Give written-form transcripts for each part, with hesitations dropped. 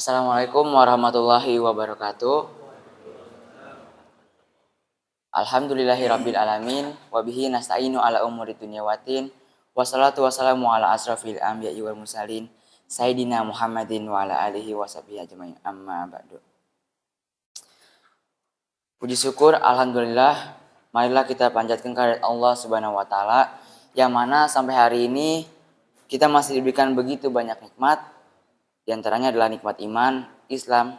Assalamualaikum warahmatullahi wabarakatuh. Alhamdulillahirabbil alamin wa bihi nasta'inu ala umuri dunya waddin. Wassalatu wassalamu ala asrafil anbiya'i wal mursalin sayyidina Muhammadin wa ala alihi washabihi ajmain. Amma ba'du. Puji syukur alhamdulillah, marilah kita panjatkan kehadirat Allah Subhanahu wa taala yang mana sampai hari ini kita masih diberikan begitu banyak nikmat. Di antaranya adalah nikmat iman, Islam,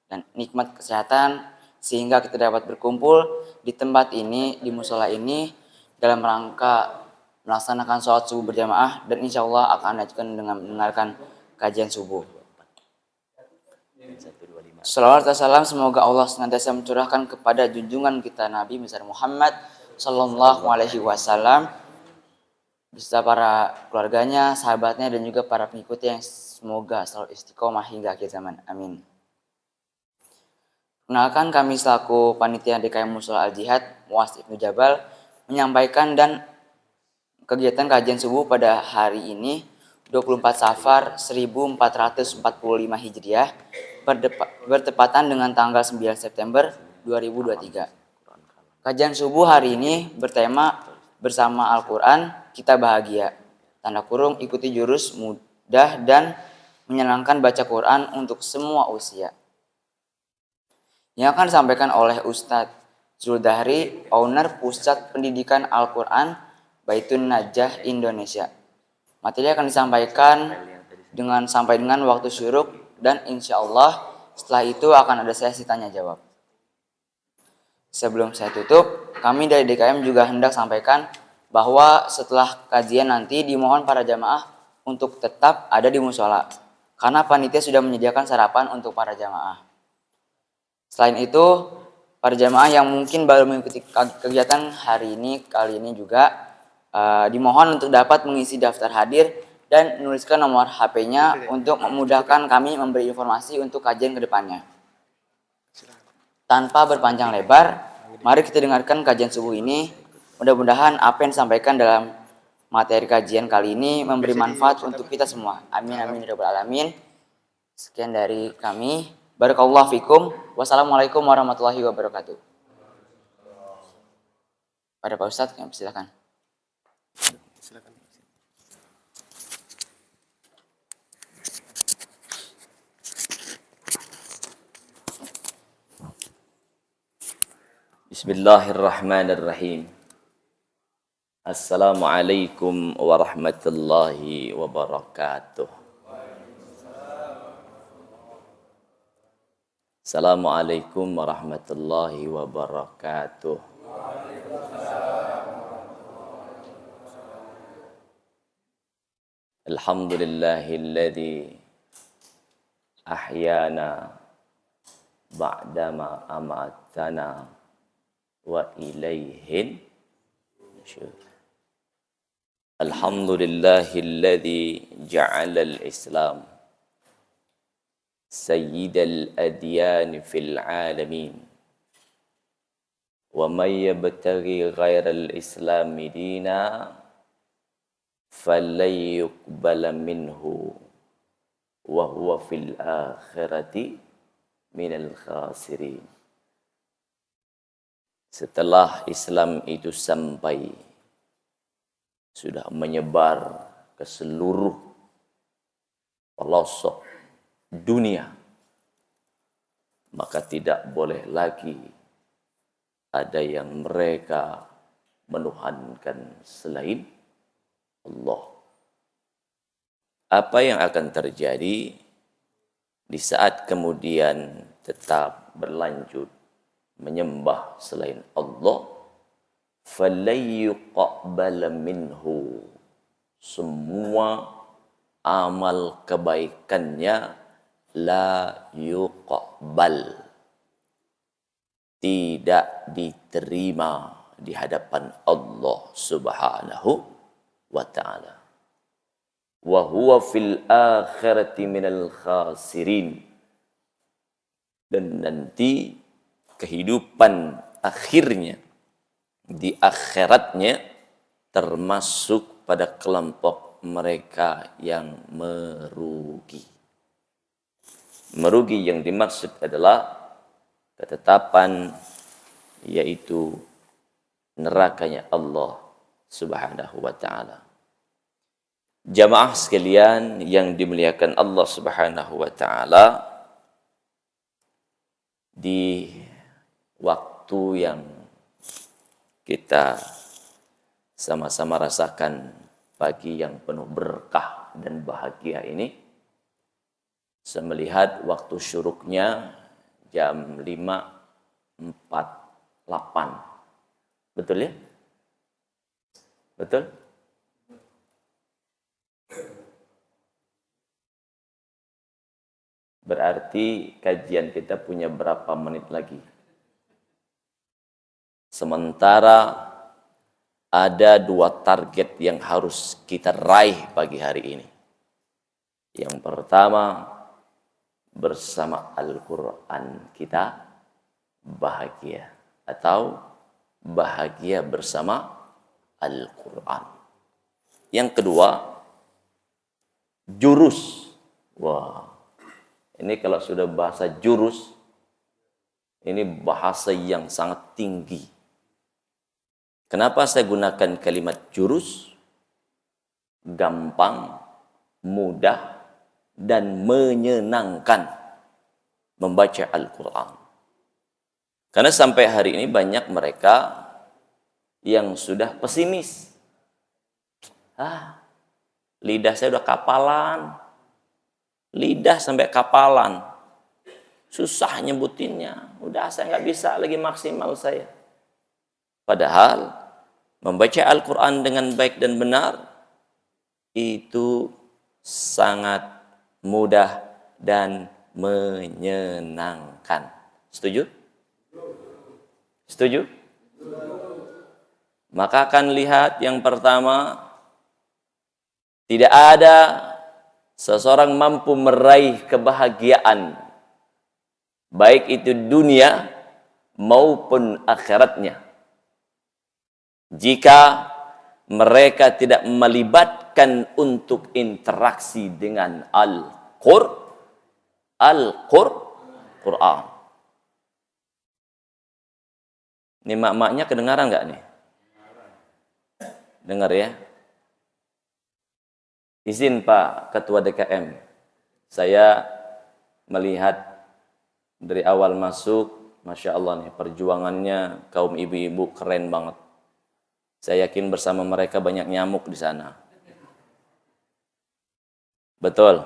dan nikmat kesehatan, sehingga kita dapat berkumpul di tempat ini, di musola ini, dalam rangka melaksanakan sholat subuh berjamaah, dan insya Allah akan lanjutkan dengan mendengarkan kajian subuh. Shalawat dan salam semoga Allah senantiasa mencurahkan kepada junjungan kita Nabi besar Muhammad Sallallahu Alaihi Wasallam beserta para keluarganya, sahabatnya, dan juga para pengikutnya yang semoga selalu istiqomah hingga akhir zaman. Amin. Kenalkan, kami selaku panitia DKM Musola Al-Jihad Muaz Ibnu Jabal menyampaikan dan kegiatan kajian subuh pada hari ini 24 Safar 1445 Hijriah bertepatan dengan tanggal 9 September 2023. Kajian subuh hari ini bertema bersama Al-Quran kita bahagia. Tanda kurung ikuti jurus mudah dan menyenangkan baca Quran untuk semua usia. Yang akan disampaikan oleh Ustadz Zuldahri, owner Pusat Pendidikan Al-Quran Baitun Najah Indonesia. Materi akan disampaikan sampai dengan waktu syuruk dan insya Allah setelah itu akan ada sesi tanya jawab. Sebelum saya tutup, kami dari DKM juga hendak sampaikan bahwa setelah kajian nanti dimohon para jamaah untuk tetap ada di musola karena panitia sudah menyediakan sarapan untuk para jamaah. Selain itu, para jamaah yang mungkin baru mengikuti kegiatan kali ini juga dimohon untuk dapat mengisi daftar hadir dan menuliskan nomor HP-nya untuk memudahkan kami memberi informasi untuk kajian ke depannya. Tanpa berpanjang lebar, mari kita dengarkan kajian subuh ini. Mudah-mudahan apa yang disampaikan dalam materi kajian kali ini memberi manfaat untuk kita semua. Amin amin ya rabbal alamin. Sekian dari kami. Barakallahu fikum. Wassalamualaikum warahmatullahi wabarakatuh. Pada Pak Ustadz, silakan. Bismillahirrahmanirrahim. Assalamualaikum warahmatullahi wabarakatuh. Assalamualaikum warahmatullahi wabarakatuh. Alhamdulillahilladzi ahyana ba'dama amatana wa ilaihin nusyur. Alhamdulillahilladzi ja'ala al-Islam sayyidal adyan fil alamin wa may yabtaghi ghairal islami dina falan yuqbala minhu wa huwa fil akhirati minal khasirin. Setelah Islam itu sampai, sudah menyebar ke seluruh pelosok dunia, maka tidak boleh lagi ada yang mereka menuhankan selain Allah. Apa yang akan terjadi di saat kemudian tetap berlanjut menyembah selain Allah? Falayuqbala minhu, semua amal kebaikannya la yuqbal, tidak diterima di hadapan Allah Subhanahu wa ta'ala. Wa huwa fil akhirati minal khasirin, dan nanti kehidupan akhirnya di akhiratnya termasuk pada kelompok mereka yang merugi. Merugi yang dimaksud adalah ketetapan, yaitu nerakanya Allah Subhanahu wa ta'ala. Jamaah sekalian yang dimuliakan Allah Subhanahu wa ta'ala, di waktu yang kita sama-sama rasakan pagi yang penuh berkah dan bahagia ini, saya melihat waktu syuruknya jam 5.48. Betul ya? Betul? Berarti kajian kita punya berapa menit lagi? Sementara ada 2 target yang harus kita raih pagi hari ini. Yang pertama, bersama Al-Quran kita bahagia, atau bahagia bersama Al-Quran. Yang kedua, jurus. Wah, ini kalau sudah bahasa jurus, ini bahasa yang sangat tinggi. Kenapa saya gunakan kalimat jurus? Gampang, mudah, dan menyenangkan membaca Al-Quran. Karena sampai hari ini banyak mereka yang sudah pesimis. Lidah saya udah kapalan. Lidah sampai kapalan. Susah nyebutinnya. Udah saya nggak bisa lagi maksimal saya. Padahal membaca Al-Quran dengan baik dan benar itu sangat mudah dan menyenangkan. Setuju? Setuju? Maka akan lihat yang pertama, tidak ada seseorang mampu meraih kebahagiaan, baik itu dunia maupun akhiratnya, jika mereka tidak melibatkan untuk interaksi dengan Al-Quran. Ini mak-maknya kedengaran nggak nih? Dengar ya. Izin Pak Ketua DKM, saya melihat dari awal masuk, Masya Allah nih, perjuangannya kaum ibu-ibu keren banget. Saya yakin bersama mereka banyak nyamuk di sana. Betul?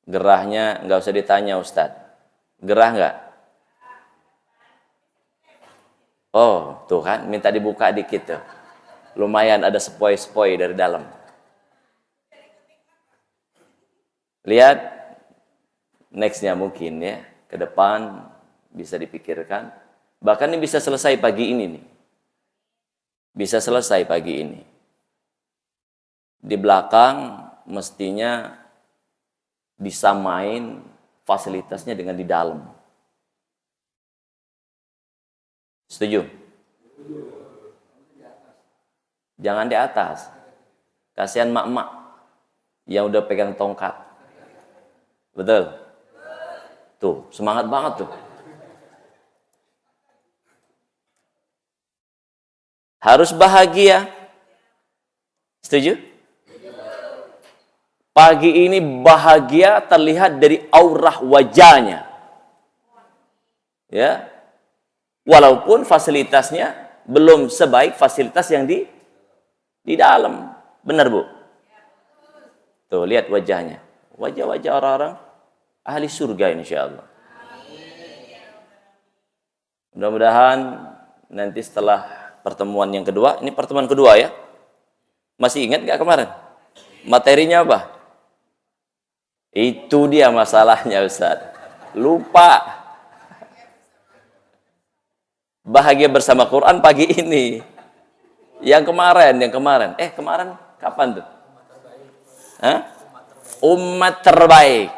Gerahnya nggak usah ditanya Ustadz. Gerah nggak? Oh, tuh kan, minta dibuka dikit tuh. Lumayan ada sepoi-sepoi dari dalam. Lihat, nextnya mungkin ya, ke depan bisa dipikirkan. Bahkan ini bisa selesai pagi ini nih. Bisa selesai pagi ini. Di belakang mestinya disamain fasilitasnya dengan di dalam. Setuju? Jangan di atas. Kasihan mak-mak yang udah pegang tongkat. Betul? Tuh, semangat banget tuh. Harus bahagia. Setuju? Pagi ini bahagia terlihat dari aurah wajahnya. Ya. Walaupun fasilitasnya belum sebaik fasilitas yang di dalam. Benar, Bu? Tuh, lihat wajahnya. Wajah-wajah orang-orang ahli surga insyaallah. Mudah-mudahan nanti setelah pertemuan yang kedua, ini pertemuan kedua ya. Masih ingat gak kemarin? Materinya apa? Itu dia masalahnya Ustaz. Lupa. Bahagia bersama Quran pagi ini. Yang kemarin. Kemarin kapan tuh? Hah? Umat terbaik.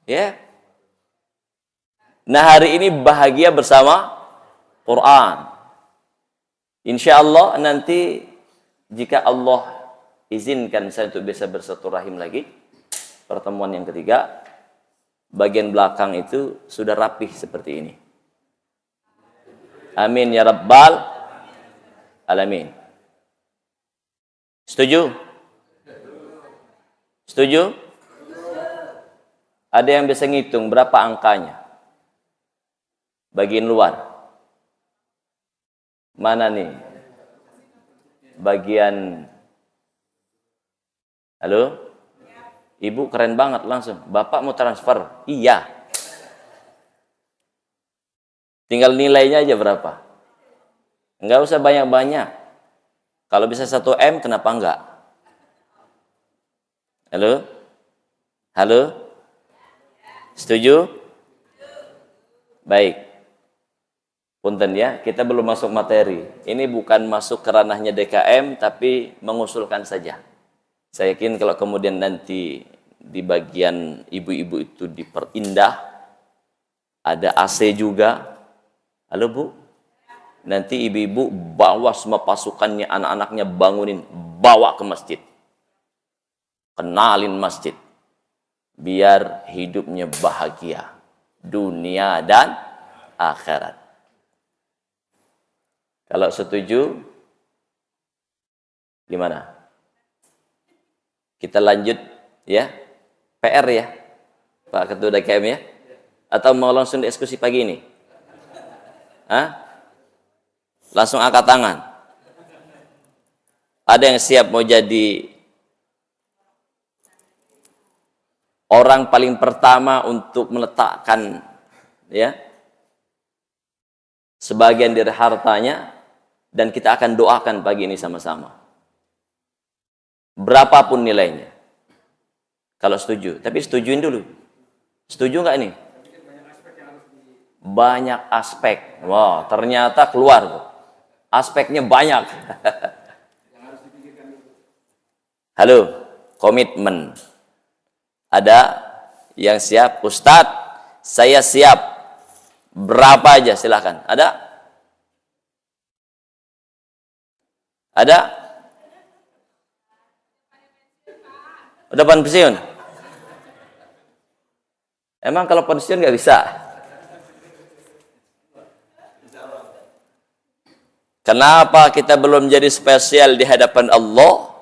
Ya. Nah, hari ini bahagia bersama Quran. Insya Allah nanti jika Allah izinkan saya untuk bisa bersilaturahim lagi, pertemuan yang ketiga, bagian belakang itu sudah rapih seperti ini. Amin ya rabbal alamin. Setuju? Setuju? Ada yang bisa ngitung berapa angkanya? Bagian luar. Mana nih? Bagian. Halo? Ibu keren banget langsung. Bapak mau transfer? Iya. Tinggal nilainya aja berapa? Enggak usah banyak-banyak. Kalau bisa 1 M, kenapa enggak? Halo? Halo? Setuju? Baik. Punten ya, kita belum masuk materi. Ini bukan masuk ke ranahnya DKM, tapi mengusulkan saja. Saya yakin kalau kemudian nanti di bagian ibu-ibu itu diperindah, ada AC juga. Halo Bu? Nanti ibu-ibu bawa semua pasukannya, anak-anaknya bangunin, bawa ke masjid. Kenalin masjid. Biar hidupnya bahagia. Dunia dan akhirat. Kalau setuju, gimana? Kita lanjut ya, PR ya, Pak Ketua DKM ya? Atau mau langsung diskusi pagi ini? Hah? Langsung angkat tangan. Ada yang siap mau jadi orang paling pertama untuk meletakkan ya sebagian dari hartanya, dan kita akan doakan pagi ini sama-sama. Berapapun nilainya. Kalau setuju. Tapi setujuin dulu. Setuju nggak nih? Banyak aspek. Wah, ternyata keluar tuh. Aspeknya banyak. Halo, komitmen. Ada yang siap? Ustadz, saya siap. Berapa aja silahkan. Ada? Ada? Udah pensiun? Emang kalau pensiun nggak bisa? Kenapa kita belum jadi spesial di hadapan Allah?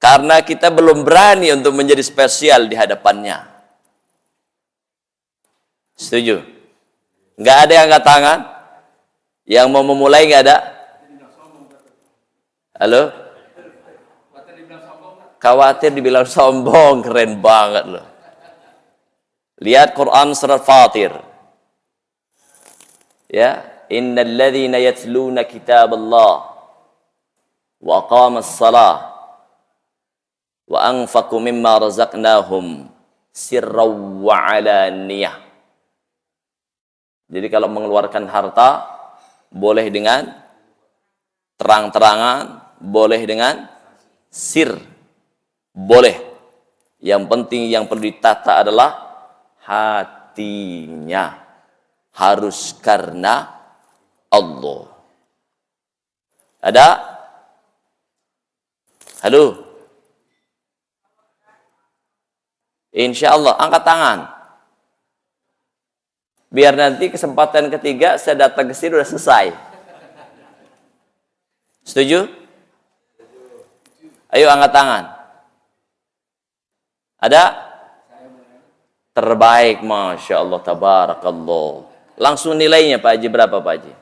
Karena kita belum berani untuk menjadi spesial di hadapannya. Setuju? Nggak ada yang angkat tangan? Yang mau memulai nggak ada? Halo? Khawatir dibilang sombong, keren banget loh. Lihat Quran surat Fatir. Ya, innal ladzina yatluna kitaballah wa aqamas shalah wa anfaqu mimma razaqnahum sirran wa alaniyah. Jadi kalau mengeluarkan harta boleh dengan terang-terangan, boleh dengan sir. Boleh. Yang penting yang perlu ditata adalah hatinya. Harus karena Allah. Ada? Halo? Insya Allah, angkat tangan. Biar nanti kesempatan ketiga saya datang ke sini udah selesai. Setuju? Ayo angkat tangan. Ada? Terbaik, Masya Allah, Tabarakallah. Langsung nilainya Pak Haji, berapa Pak Haji?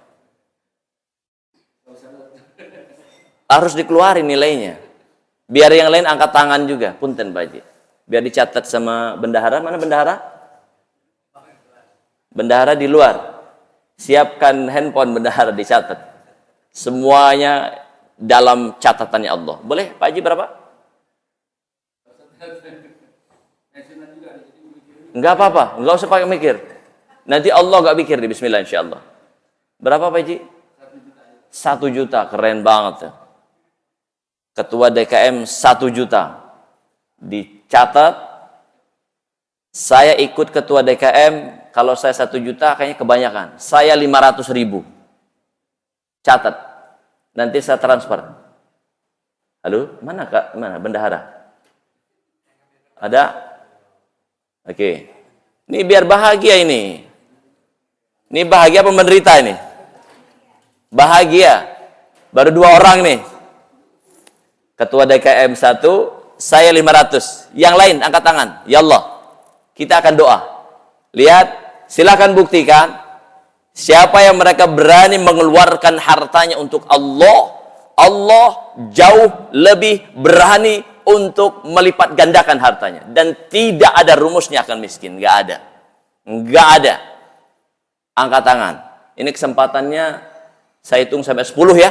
Harus dikeluarin nilainya. Biar yang lain angkat tangan juga. Punten Pak Haji. Biar dicatat sama bendahara. Mana bendahara? Bendahara di luar. Siapkan handphone bendahara, dicatat. Semuanya dalam catatannya Allah. Boleh Pak Haji berapa? Enggak apa-apa, enggak usah pakai mikir. Nanti Allah enggak mikir di bismillah insyaallah. Berapa Pak Haji? 1 juta, keren banget ya. Ketua DKM 1 juta. Dicatat. Saya ikut ketua DKM, kalau saya 1 juta kayaknya kebanyakan. Saya 500.000. Catat. Nanti saya transfer. Halo, mana Kak? Mana bendahara? Ada? Oke. Ini biar bahagia ini. Ini bahagia apa menderita ini? Bahagia. Baru 2 orang nih. Ketua DKM 1, saya 500. Yang lain angkat tangan. Ya Allah, kita akan doa. Lihat, silakan buktikan. Siapa yang mereka berani mengeluarkan hartanya untuk Allah, Allah jauh lebih berani untuk melipat gandakan hartanya. Dan tidak ada rumusnya akan miskin. Nggak ada. Nggak ada. Angkat tangan. Ini kesempatannya saya hitung sampai 10 ya.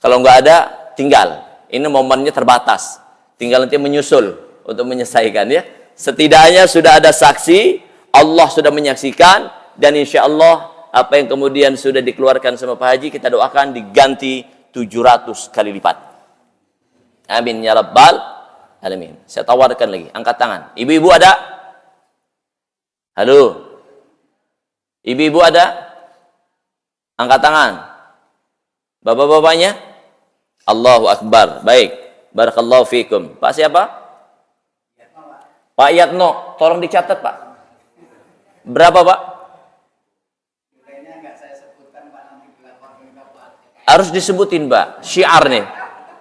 Kalau nggak ada, tinggal. Ini momennya terbatas. Tinggal nanti menyusul untuk menyelesaikan ya. Setidaknya sudah ada saksi, Allah sudah menyaksikan, dan insya Allah apa yang kemudian sudah dikeluarkan sama Pak Haji, kita doakan diganti 700 kali lipat. Amin ya rabbal alamin. Saya tawarkan lagi, angkat tangan. Ibu-ibu ada? Halo? Ibu-ibu ada? Angkat tangan. Bapak-bapaknya? Allahu Akbar. Baik. Barakallahu fikum. Pak siapa? Pak Yatno. Tolong dicatat, Pak. Berapa, Pak? Harus disebutin, Pak. Syiar nih.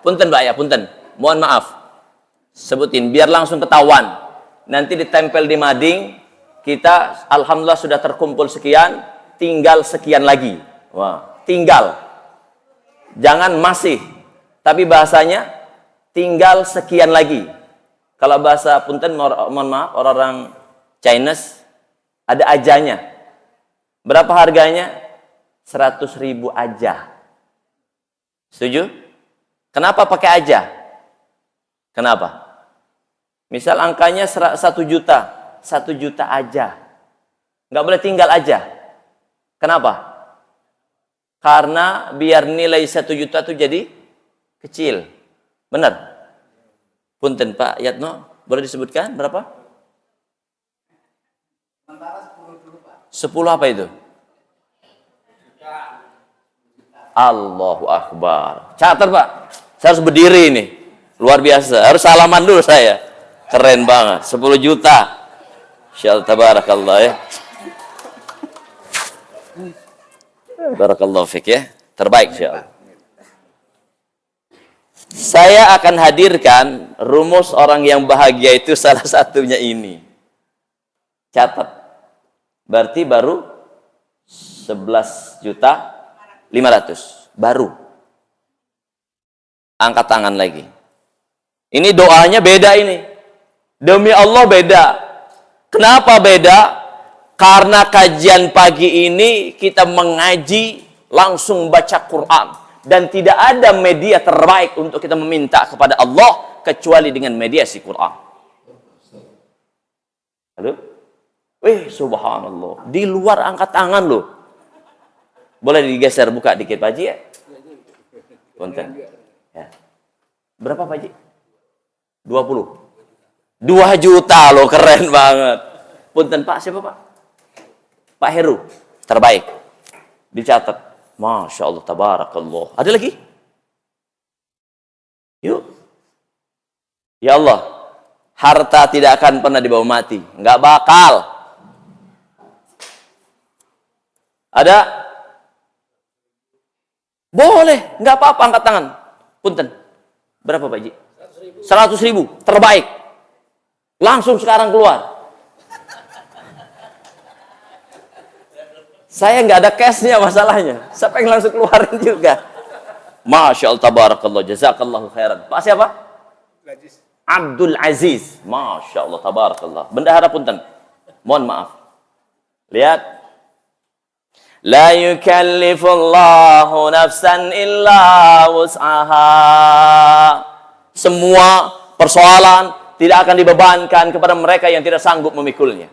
Punten, Pak ya, punten. Mohon maaf. Sebutin biar langsung ketahuan. Nanti ditempel di mading. Kita alhamdulillah sudah terkumpul sekian, tinggal sekian lagi. Wah, tinggal. Jangan masih. Tapi bahasanya tinggal sekian lagi. Kalau bahasa punten, mohon maaf, orang-orang Chinese ada ajanya. Berapa harganya? 100.000 aja. Setuju? Kenapa pakai aja? Kenapa? Misal angkanya 1 juta. 1 juta aja. Nggak boleh tinggal aja. Kenapa? Karena biar nilai 1 juta itu jadi kecil. Benar? Punten Pak Yatno, boleh disebutkan berapa? 10 apa itu? Allahu Akbar. Catat Pak. Saya harus berdiri ini. Luar biasa. Harus salaman dulu saya. Keren banget. 10 juta. Insyaallah tabarakallah ya. Barakallahu fiik ya. Terbaik insyaallah. Saya akan hadirkan rumus orang yang bahagia itu salah satunya ini. Catat. Berarti baru 11 juta 500. Baru. Angkat tangan lagi. Ini doanya beda ini. Demi Allah beda. Kenapa beda? Karena kajian pagi ini kita mengaji langsung baca Quran. Dan tidak ada media terbaik untuk kita meminta kepada Allah kecuali dengan mediasi Quran. Halo? Subhanallah. Di luar angkat tangan loh. Boleh digeser buka dikit Pak Haji ya? Konten. Ya. Berapa Pak Haji? 20. 2 juta loh, keren banget. Punten Pak, siapa Pak? Pak Heru. Terbaik. Dicatat. Masya Allah, tabarakallah. Ada lagi? Yuk. Ya Allah, harta tidak akan pernah dibawa mati. Nggak bakal. Ada? Boleh, nggak apa-apa, angkat tangan. Punten. Berapa Pak Haji? 100.000. Terbaik. Langsung sekarang keluar. Saya nggak ada cashnya masalahnya. Saya pengen langsung keluarin juga. Masya Allah, tabarakallah, jazakallahu khairan. Pak siapa? Abdul Aziz. Masya Allah, tabarakallah. Bendahara punten. Mohon maaf. Lihat. La yukallifullahu nafsan illa wus'aha. Semua persoalan tidak akan dibebankan kepada mereka yang tidak sanggup memikulnya.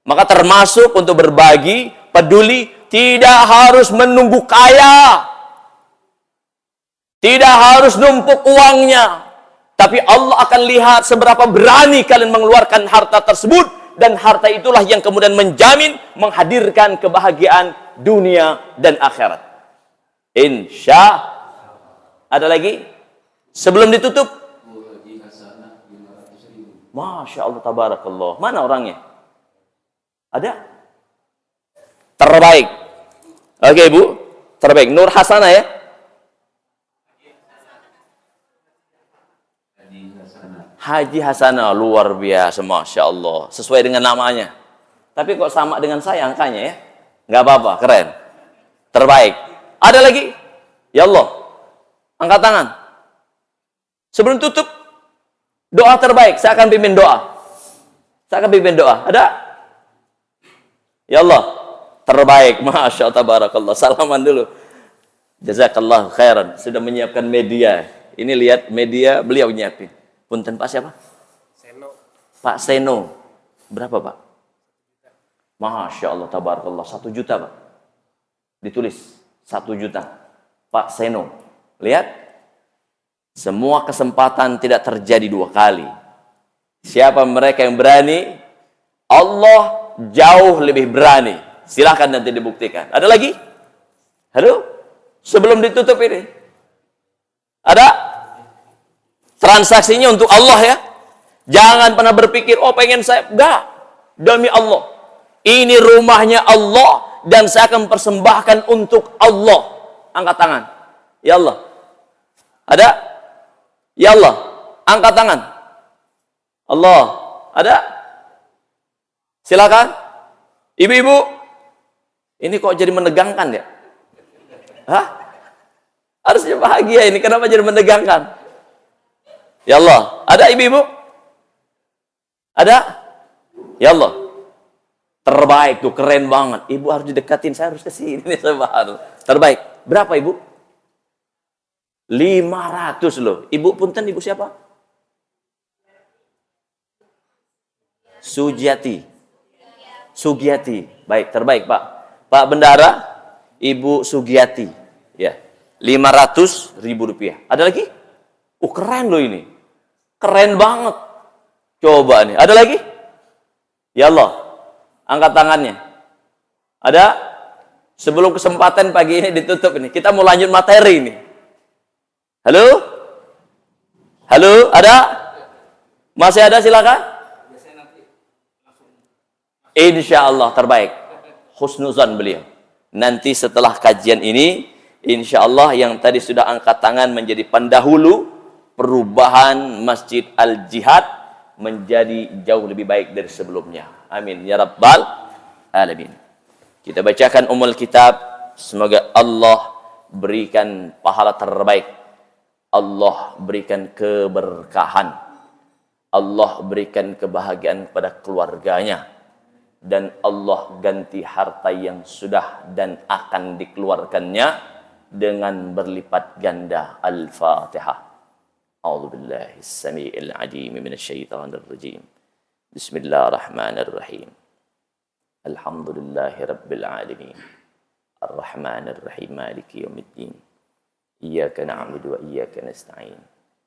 Maka termasuk untuk berbagi, peduli, tidak harus menunggu kaya. Tidak harus numpuk uangnya. Tapi Allah akan lihat seberapa berani kalian mengeluarkan harta tersebut. Dan harta itulah yang kemudian menjamin, menghadirkan kebahagiaan dunia dan akhirat. Insya. Ada lagi? Sebelum ditutup? Masya Allah, tabarakallah. Mana orangnya? Ada? Terbaik. Oke, Ibu. Terbaik. Nur Hasanah ya? Haji Hasanah, luar biasa, Masya Allah. Sesuai dengan namanya. Tapi kok sama dengan saya angkanya ya? Nggak apa-apa, keren. Terbaik. Ada lagi? Ya Allah, angkat tangan. Sebelum tutup, doa terbaik. Saya akan pimpin doa. Saya akan pimpin doa. Ada? Ya Allah, terbaik. Masya Allah, tabarakallah. Salaman dulu. Jazakallah khairan. Sudah menyiapkan media. Ini lihat media, beliau nyiapin. Punten Pak siapa? Seno. Pak Seno. Berapa Pak? Masya Allah, tabarakallah. 1 juta Pak. Ditulis 1 juta. Pak Seno. Lihat. Semua kesempatan tidak terjadi 2 kali. Siapa mereka yang berani? Allah jauh lebih berani. Silahkan nanti dibuktikan. Ada lagi? Halo? Sebelum ditutup ini. Ada? Transaksinya untuk Allah ya. Jangan pernah berpikir, oh pengen saya. Enggak. Demi Allah. Ini rumahnya Allah dan saya akan persembahkan untuk Allah. Angkat tangan. Ya Allah. Ada? Ya Allah. Angkat tangan. Allah. Ada? Silakan. Ibu-ibu. Ini kok jadi menegangkan ya? Hah? Harusnya bahagia ini. Kenapa jadi menegangkan? Ya Allah. Ada ibu-ibu? Ada? Ya Allah. Terbaik tuh, keren banget. Ibu harus didekatin, saya harus ke sini nih, saya baru. Terbaik. Berapa ibu? 500 loh. Ibu punten, ibu siapa? Sugiati. Baik, terbaik Pak. Pak Bendara, Ibu Sugiati. Ya. 500.000 rupiah. Ada lagi? Keren loh ini. Keren banget. Coba nih. Ada lagi? Ya Allah. Angkat tangannya. Ada? Sebelum kesempatan pagi ini ditutup ini. Kita mau lanjut materi ini. Halo? Halo? Ada? Masih ada? Silakan. Insya Allah terbaik. Husnuzan beliau. Nanti setelah kajian ini, insya Allah yang tadi sudah angkat tangan menjadi pendahulu perubahan Masjid Al-Jihad menjadi jauh lebih baik dari sebelumnya. Amin. Ya Rabbal Alamin. Kita bacakan Kitab. Semoga Allah berikan pahala terbaik. Allah berikan keberkahan. Allah berikan kebahagiaan kepada keluarganya. Dan Allah ganti harta yang sudah dan akan dikeluarkannya dengan berlipat ganda. Al-Fatihah. أعوذ بالله السميع العليم من الشيطان الرجيم بسم الله الرحمن الرحيم الحمد لله رب العالمين الرحمن الرحيم مالك يوم الدين إياك نعبد وإياك نستعين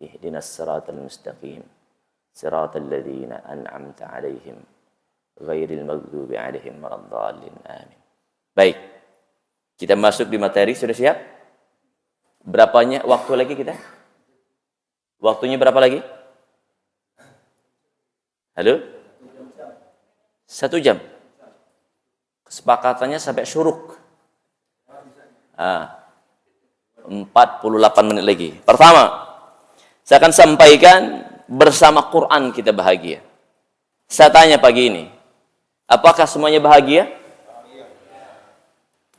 اهدنا الصراط المستقيم صراط الذين أنعمت عليهم غير المغضوب عليهم ولا الضالين آمين. Baik, kita masuk di materi. Sudah siap? Berapanya waktu lagi kita? Waktunya berapa lagi? Halo? 1 jam. Kesepakatannya sampai syuruk. 48 menit lagi. Pertama, saya akan sampaikan bersama Quran kita bahagia. Saya tanya pagi ini, apakah semuanya bahagia?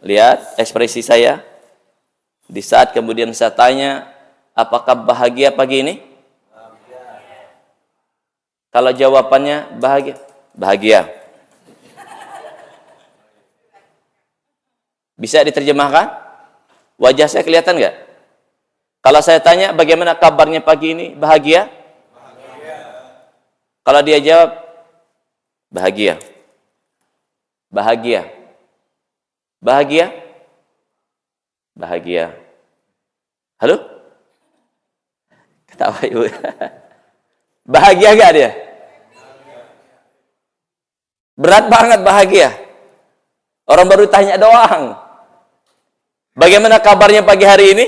Lihat ekspresi saya. Di saat kemudian saya tanya, apakah bahagia pagi ini? Kalau jawabannya bahagia, bahagia. Bisa diterjemahkan? Wajah saya kelihatan nggak? Kalau saya tanya bagaimana kabarnya pagi ini, bahagia? Bahagia. Kalau dia jawab, bahagia. Bahagia. Bahagia? Bahagia. Halo? Ketawa ibu. Bahagia gak dia? Berat banget bahagia. Orang baru tanya doang. Bagaimana kabarnya pagi hari ini?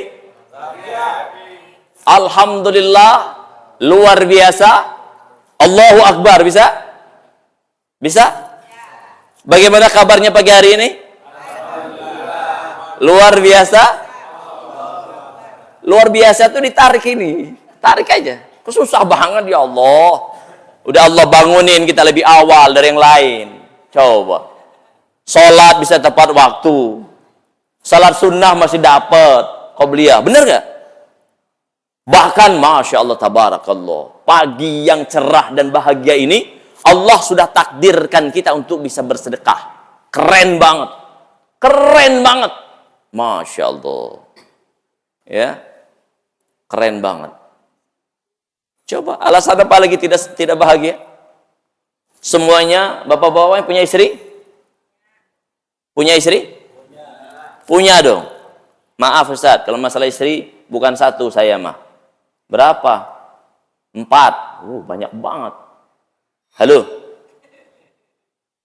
Bahagia. Alhamdulillah. Luar biasa. Allahu Akbar. Bisa? Bisa? Bagaimana kabarnya pagi hari ini? Luar biasa. Luar biasa tuh ditarik ini. Tarik aja. Susah banget ya Allah. Udah Allah bangunin kita lebih awal dari yang lain. Coba. Sholat bisa tepat waktu. Salat sunnah masih dapat qobliyah. Bener gak? Bahkan Masya Allah tabarakallah, pagi yang cerah dan bahagia ini Allah sudah takdirkan kita untuk bisa bersedekah. Keren banget. Keren banget. Masya Allah. Ya. Keren banget. Coba, alasan apa lagi tidak bahagia? Semuanya bapak-bapak punya istri? Punya istri? Punya dong. Maaf Ustaz, kalau masalah istri bukan satu saya mah. Berapa? 4. Banyak banget. Halo.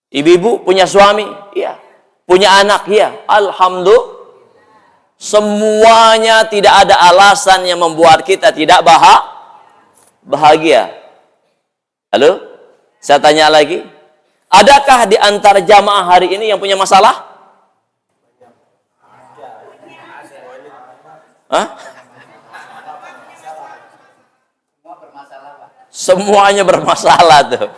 Ibu-ibu punya suami? Iya. Punya anak? Iya. Alhamdulillah. Semuanya tidak ada alasan yang membuat kita tidak bahagia. Halo? Saya tanya lagi. Adakah di antara jamaah hari ini yang punya masalah? Hah? Semuanya bermasalah tuh.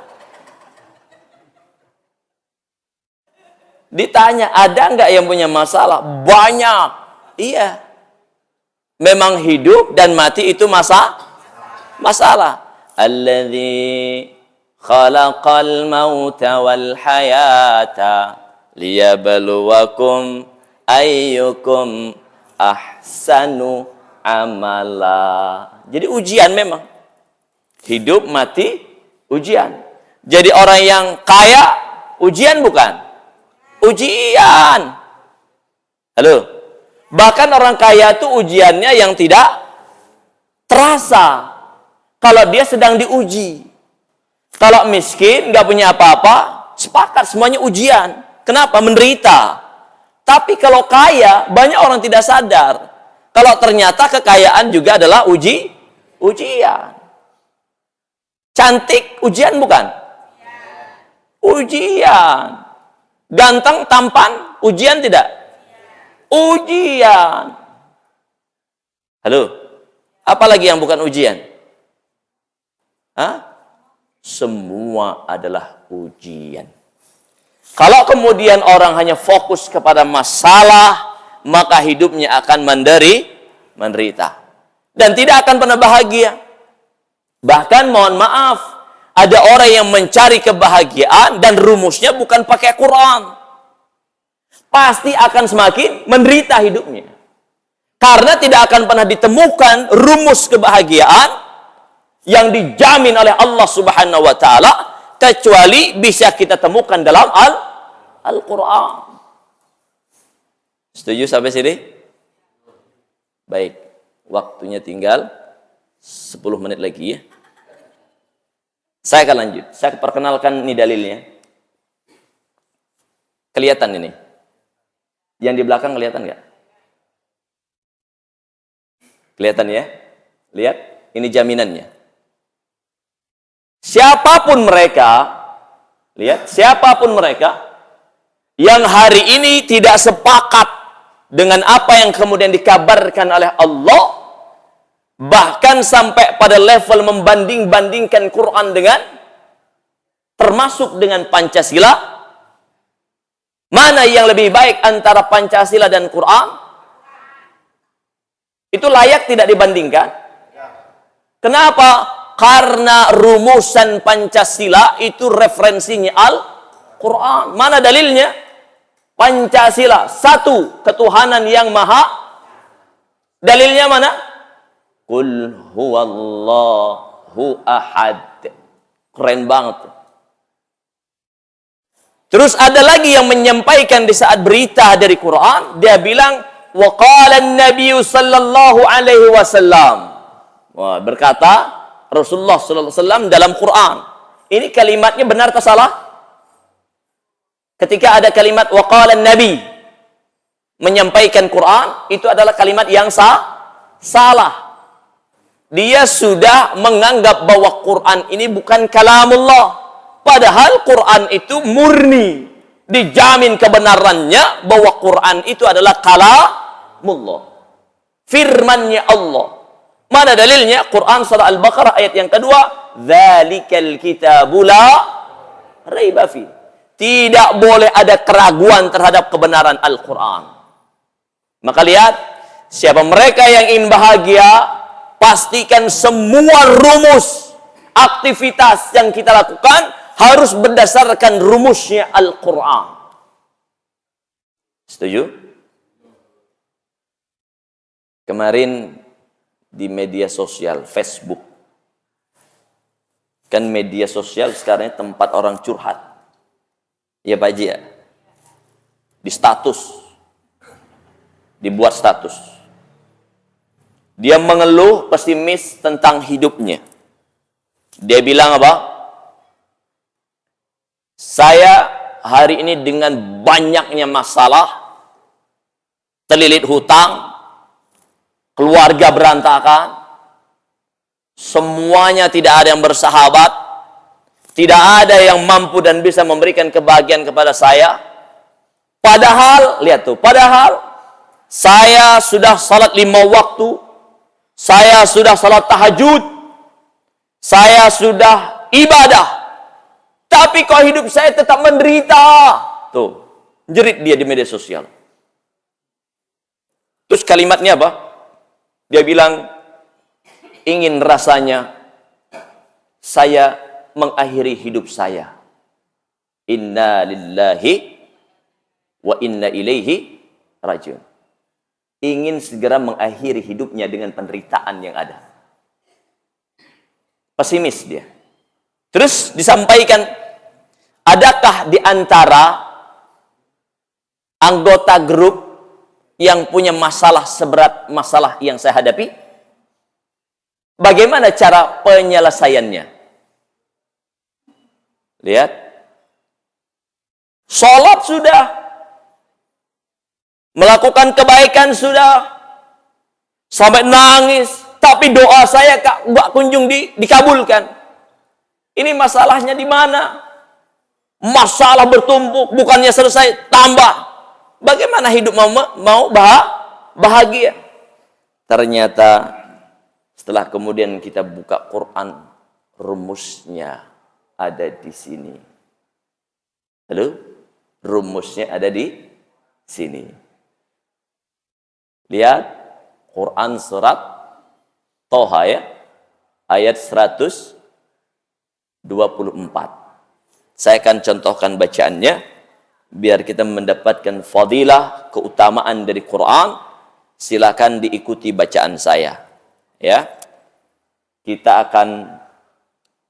Ditanya, ada nggak yang punya masalah? Banyak. Iya. Memang hidup dan mati itu masalah. Alladzi khalaqal mauta wal hayata liyabluwakum ayyukum ahsanu amala. Jadi ujian memang. Hidup, mati, ujian. Jadi orang yang kaya, ujian bukan? Ujian. Halo? Bahkan orang kaya itu ujiannya yang tidak terasa. Kalau dia sedang diuji. Kalau miskin, nggak punya apa-apa, sepakat semuanya ujian. Kenapa? Menderita. Tapi kalau kaya, banyak orang tidak sadar. Kalau ternyata kekayaan juga adalah ujian. Cantik, ujian bukan? Ujian. Ganteng, tampan, ujian tidak? Ujian. Halo? Apalagi yang bukan ujian? Hah? Semua adalah ujian. Kalau kemudian orang hanya fokus kepada masalah, maka hidupnya akan menderita. Dan tidak akan pernah bahagia. Bahkan mohon maaf, ada orang yang mencari kebahagiaan dan rumusnya bukan pakai Quran. Pasti akan semakin menderita hidupnya. Karena tidak akan pernah ditemukan rumus kebahagiaan yang dijamin oleh Allah Subhanahu wa taala kecuali bisa kita temukan dalam Al-Qur'an. Setuju sampai sini? Baik, waktunya tinggal 10 menit lagi ya. Saya akan lanjut. Saya perkenalkan ini dalilnya. Kelihatan ini. Yang di belakang kelihatan nggak? Kelihatan ya? Lihat, ini jaminannya. Siapapun mereka, lihat, siapapun mereka yang hari ini tidak sepakat dengan apa yang kemudian dikabarkan oleh Allah, bahkan sampai pada level membanding-bandingkan Quran dengan, termasuk dengan Pancasila, mana yang lebih baik antara Pancasila dan Quran? Itu layak tidak dibandingkan? Kenapa? Karena rumusan Pancasila itu referensinya Al-Quran. Mana dalilnya? Pancasila, satu, ketuhanan yang maha. Dalilnya mana? Qul huwallahu ahad. Keren banget. Terus ada lagi yang menyampaikan di saat berita dari Quran, dia bilang wa qala an-nabiy sallallahu alaihi wasallam. Wah, berkata Rasulullah sallallahu alaihi wasallam dalam Quran. Ini kalimatnya benar atau salah? Ketika ada kalimat wa qala an-nabi menyampaikan Quran, itu adalah kalimat yang salah. Dia sudah menganggap bahwa Quran ini bukan kalamullah. Padahal Quran itu murni dijamin kebenarannya bahwa Quran itu adalah kalamullah, firmannya Allah. Mana dalilnya? Quran surah Al-Baqarah ayat yang kedua, "Dzalikal kitabu la raiba fi." Tidak boleh ada keraguan terhadap kebenaran Al-Quran. Maka lihat, siapa mereka yang ingin bahagia, pastikan semua rumus aktivitas yang kita lakukan harus berdasarkan rumusnya Al-Quran. Setuju? Kemarin di media sosial, Facebook. Kan media sosial sekarang tempat orang curhat. Ya Pak Haji ya? Di status. Dibuat status. Dia mengeluh pesimis tentang hidupnya. Dia bilang apa? Saya hari ini dengan banyaknya masalah, terlilit hutang, keluarga berantakan, semuanya tidak ada yang bersahabat, tidak ada yang mampu dan bisa memberikan kebahagiaan kepada saya. Padahal, lihat tuh, padahal saya sudah salat 5 waktu, saya sudah salat tahajud, saya sudah ibadah, tapi kok hidup saya tetap menderita. Tuh, jerit dia di media sosial. Terus kalimatnya apa? Dia bilang, ingin rasanya saya mengakhiri hidup saya. Inna lillahi wa inna ilaihi rajiun. Ingin segera mengakhiri hidupnya dengan penderitaan yang ada. Pesimis dia. Terus disampaikan, adakah di antara anggota grup yang punya masalah seberat masalah yang saya hadapi? Bagaimana cara penyelesaiannya? Lihat. Sholat sudah. Melakukan kebaikan sudah. Sampai nangis. Tapi doa saya nggak kunjung dikabulkan. Ini masalahnya di mana? Masalah bertumpuk. Bukannya selesai, tambah. Bagaimana hidup mau bahagia? Ternyata setelah kemudian kita buka Quran, rumusnya ada di sini. Halo? Rumusnya ada di sini. Lihat Quran surat Toha ya, ayat 124. Saya akan contohkan bacaannya biar kita mendapatkan fadilah, keutamaan dari Quran. Silakan diikuti bacaan saya. Ya. Kita akan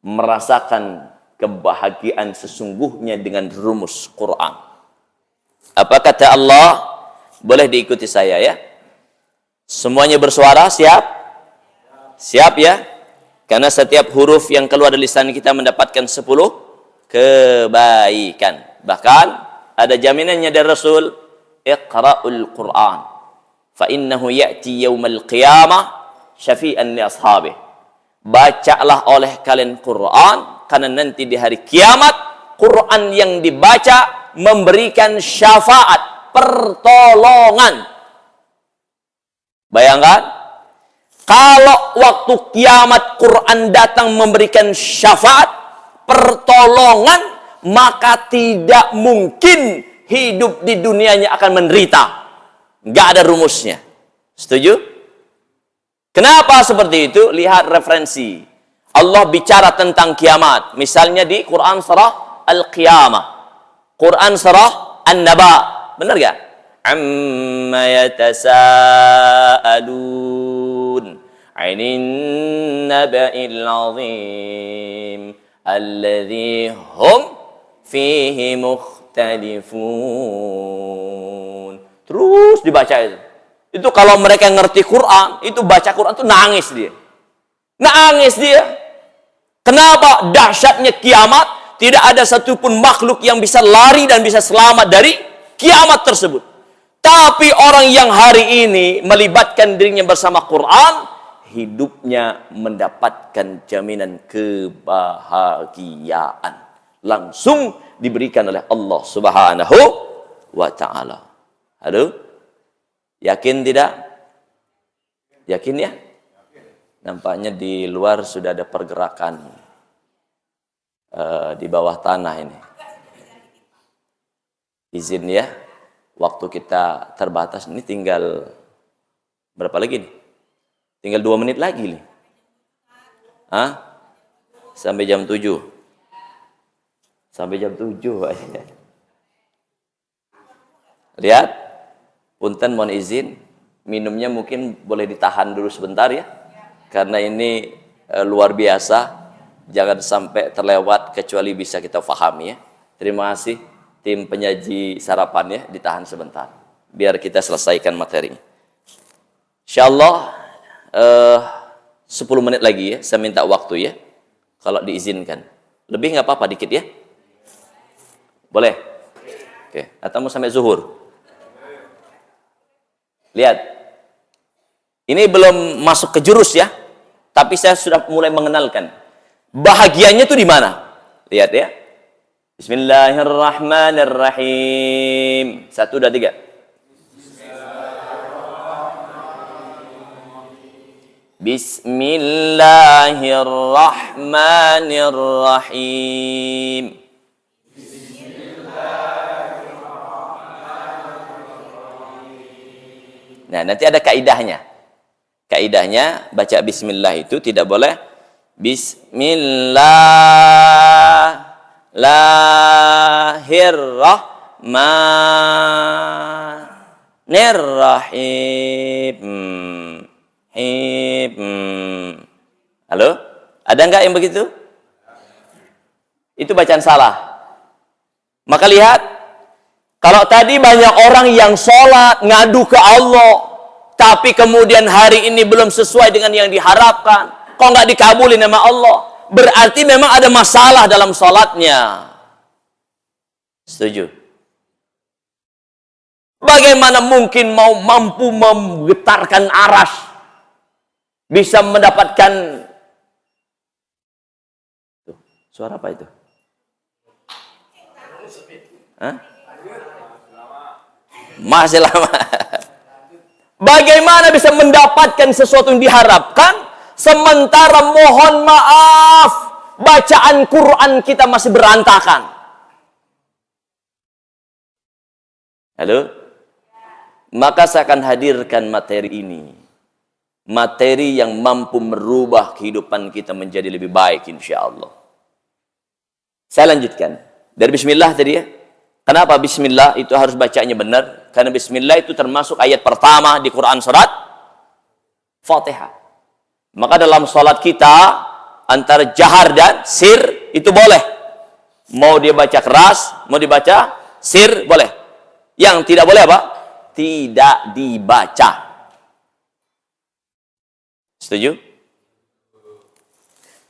merasakan kebahagiaan sesungguhnya dengan rumus Quran. Apa kata Allah? Boleh diikuti saya ya. Semuanya bersuara, siap? Siap ya? Karena setiap huruf yang keluar dari lisan kita mendapatkan 10 kebaikan. Bahkan ada jaminannya dari Rasul, Iqra'ul Qur'an fa innahu ya'ti yaumal qiyamah syafi'an li ashabih. Bacalah oleh kalian Quran, karena nanti di hari kiamat Quran yang dibaca memberikan syafaat, pertolongan. Bayangkan, kalau waktu kiamat Quran datang memberikan syafaat, pertolongan, maka tidak mungkin hidup di dunianya akan menderita. Nggak ada rumusnya. Setuju? Kenapa seperti itu? Lihat referensi. Allah bicara tentang kiamat. Misalnya di Quran surah Al-Qiyamah. Quran surah An-Naba. Benar gak? Amma yatasa'alun 'anin naba'il 'azim alladzi hum fihi mukhtalifun. Terus dibaca itu. Itu kalau mereka ngerti Quran, itu baca Quran itu nangis dia. Nangis dia. Kenapa? Dahsyatnya kiamat, tidak ada satupun makhluk yang bisa lari dan bisa selamat dari kiamat tersebut. Tapi orang yang hari ini melibatkan dirinya bersama Quran, hidupnya mendapatkan jaminan kebahagiaan. langsung diberikan oleh Allah Subhanahu wa ta'ala. Halo? Yakin tidak? Yakin ya? Nampaknya di luar sudah ada pergerakan di bawah tanah ini. Izin ya, waktu kita terbatas. Ini tinggal berapa lagi nih? Tinggal 2 menit lagi nih. Hah? Sampai jam 7. Sampai jam 7 aja. Lihat, punten mohon izin, minumnya mungkin boleh ditahan dulu sebentar ya. Karena ini luar biasa, jangan sampai terlewat kecuali bisa kita pahami ya. Terima kasih tim penyaji sarapan ya, ditahan sebentar biar kita selesaikan materinya. Insyaallah 10 menit lagi ya, saya minta waktu ya, kalau diizinkan. Lebih nggak apa-apa, dikit ya. Boleh? Oke, atau mau sampai zuhur? Lihat, ini belum masuk ke jurus ya, tapi saya sudah mulai mengenalkan. Bahagianya itu di mana? Lihat ya. Bismillahirrahmanirrahim. 1, 2, 3. Bismillahirrahmanirrahim. Nah, nanti ada kaidahnya. Kaidahnya baca bismillah itu tidak boleh Bismillahirrahmanirrahim. Halo? Ada nggak yang begitu? Itu bacaan salah. Maka lihat, kalau tadi banyak orang yang sholat, ngadu ke Allah, tapi kemudian hari ini belum sesuai dengan yang diharapkan, kok nggak dikabulin sama Allah, berarti memang ada masalah dalam sholatnya. Setuju? Bagaimana mungkin mampu menggetarkan aras, bisa mendapatkan suara apa itu? Hah? Masih lama. Bagaimana bisa mendapatkan sesuatu yang diharapkan, sementara mohon maaf, bacaan Quran kita masih berantakan. Halo? Maka saya akan hadirkan materi ini. Materi yang mampu merubah kehidupan kita menjadi lebih baik insya Allah. Saya lanjutkan. Dari bismillah tadi ya. Kenapa bismillah itu harus bacanya benar? Karena bismillah itu termasuk ayat pertama di Quran surat Fatihah. Maka dalam sholat kita, antara jahar dan sir itu boleh. Mau dia baca keras, mau dibaca sir, boleh. Yang tidak boleh apa? Tidak dibaca. Setuju?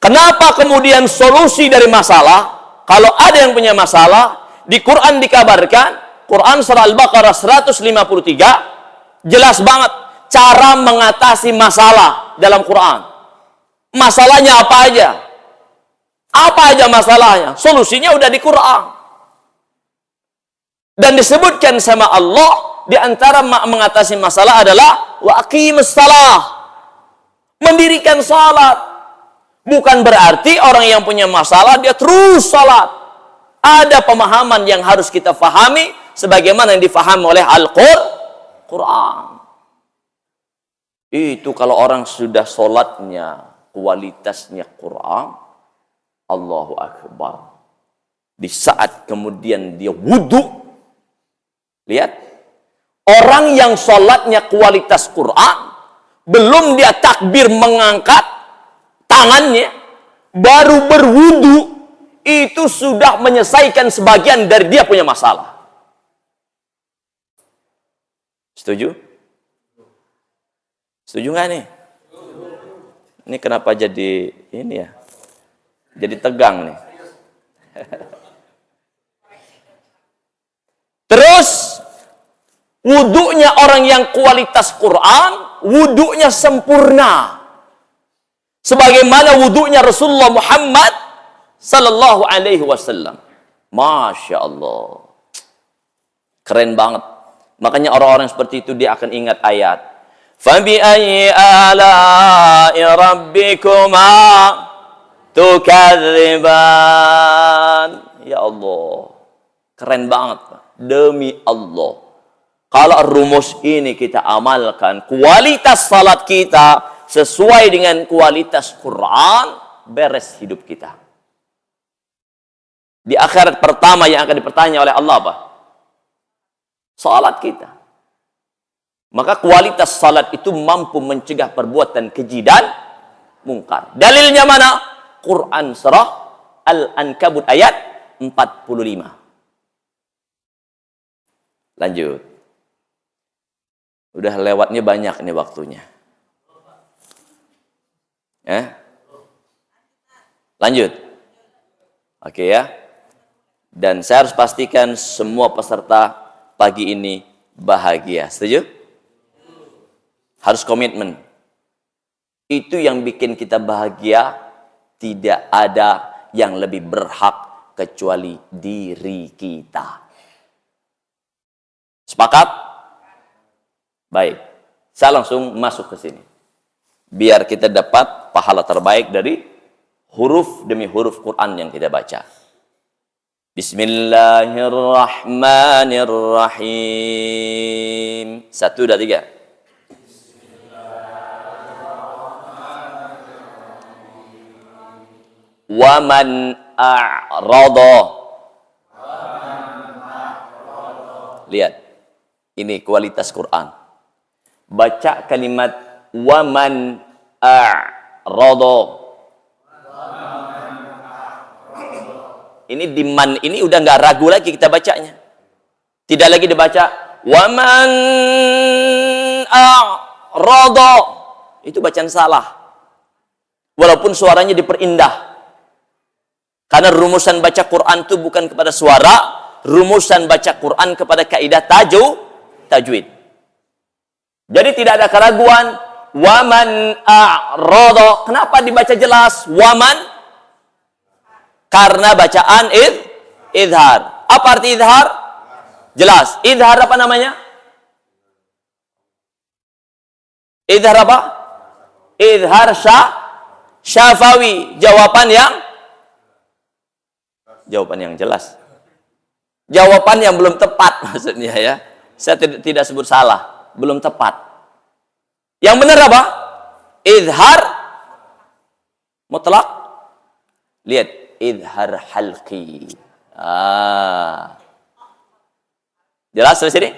Kenapa kemudian solusi dari masalah? Kalau ada yang punya masalah, di Quran dikabarkan, Quran surah Al-Baqarah 153, jelas banget cara mengatasi masalah dalam Quran. Masalahnya apa aja? Apa aja masalahnya? Solusinya udah di Quran. Dan disebutkan sama Allah, di antara mengatasi masalah adalah wa aqimus shalah. Mendirikan salat. Bukan berarti orang yang punya masalah dia terus salat. Ada pemahaman yang harus kita fahami sebagaimana yang difahami oleh Al-Quran. Itu kalau orang sudah sholatnya kualitasnya Quran, Allahu Akbar. Di saat kemudian dia wudhu, lihat, orang yang sholatnya kualitas Quran, belum dia takbir mengangkat tangannya, baru berwudhu, itu sudah menyelesaikan sebagian dari dia punya masalah. Setuju? Setuju nggak nih? Ini kenapa jadi ini ya? Jadi tegang nih. Terus wudunya orang yang kualitas Quran, wudunya sempurna. Sebagaimana wudunya Rasulullah Muhammad sallallahu alaihi wasallam. Masya Allah. Keren banget. Makanya orang-orang seperti itu dia akan ingat ayat. فَبِأَيِّ آلَاءِ رَبِّكُمَا تُكَذِّبَانِ. Ya Allah. Keren banget. Demi Allah. Kalau rumus ini kita amalkan, kualitas salat kita sesuai dengan kualitas Quran, beres hidup kita. Di akhirat pertama yang akan dipertanya oleh Allah apa? Salat kita. Maka kualitas salat itu mampu mencegah perbuatan keji dan mungkar. Dalilnya mana? Quran surah Al-Ankabut ayat 45. Lanjut. Udah lewatnya banyak nih waktunya. Lanjut. Oke ya. Dan saya harus pastikan semua peserta pagi ini bahagia. Setuju? Harus komitmen. Itu yang bikin kita bahagia. Tidak ada yang lebih berhak kecuali diri kita. Sepakat? Baik. Saya langsung masuk ke sini. Biar kita dapat pahala terbaik dari huruf demi huruf Quran yang kita baca. Bismillahirrahmanirrahim. 1, 2, 3. Wa man a'rada. Lihat. Ini kualitas Quran. Baca kalimat wa man a'rada. Ini di man ini udah nggak ragu lagi kita bacanya. Tidak lagi dibaca wa man a'rada. Itu bacaan salah. Walaupun suaranya diperindah. Karena rumusan baca Quran itu bukan kepada suara, rumusan baca Quran kepada kaidah tajwid. Jadi tidak ada keraguan. Waman a'rada. Kenapa dibaca jelas? Waman. Karena bacaan idhar. Apa arti idhar? Jelas. Idhar apa namanya? Idhar apa? Idhar syafawi. Jawaban yang jelas. Jawaban yang belum tepat maksudnya ya. Saya tidak sebut salah, belum tepat. Yang benar apa? Idhar mutlak. Lihat, idhar halqi. Jelas dari sini?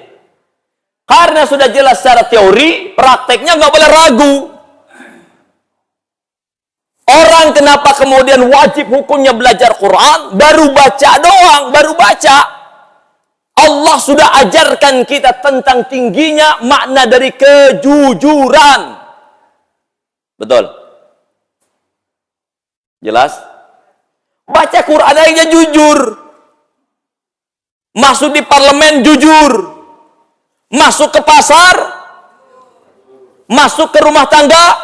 Karena sudah jelas secara teori, prakteknya nggak boleh ragu. Orang kenapa kemudian wajib hukumnya belajar Quran? Baru baca doang, baru baca. Allah sudah ajarkan kita tentang tingginya makna dari kejujuran. Betul? Jelas? Baca Quran aja jujur. Masuk di parlemen jujur. Masuk ke pasar. Masuk ke rumah tangga.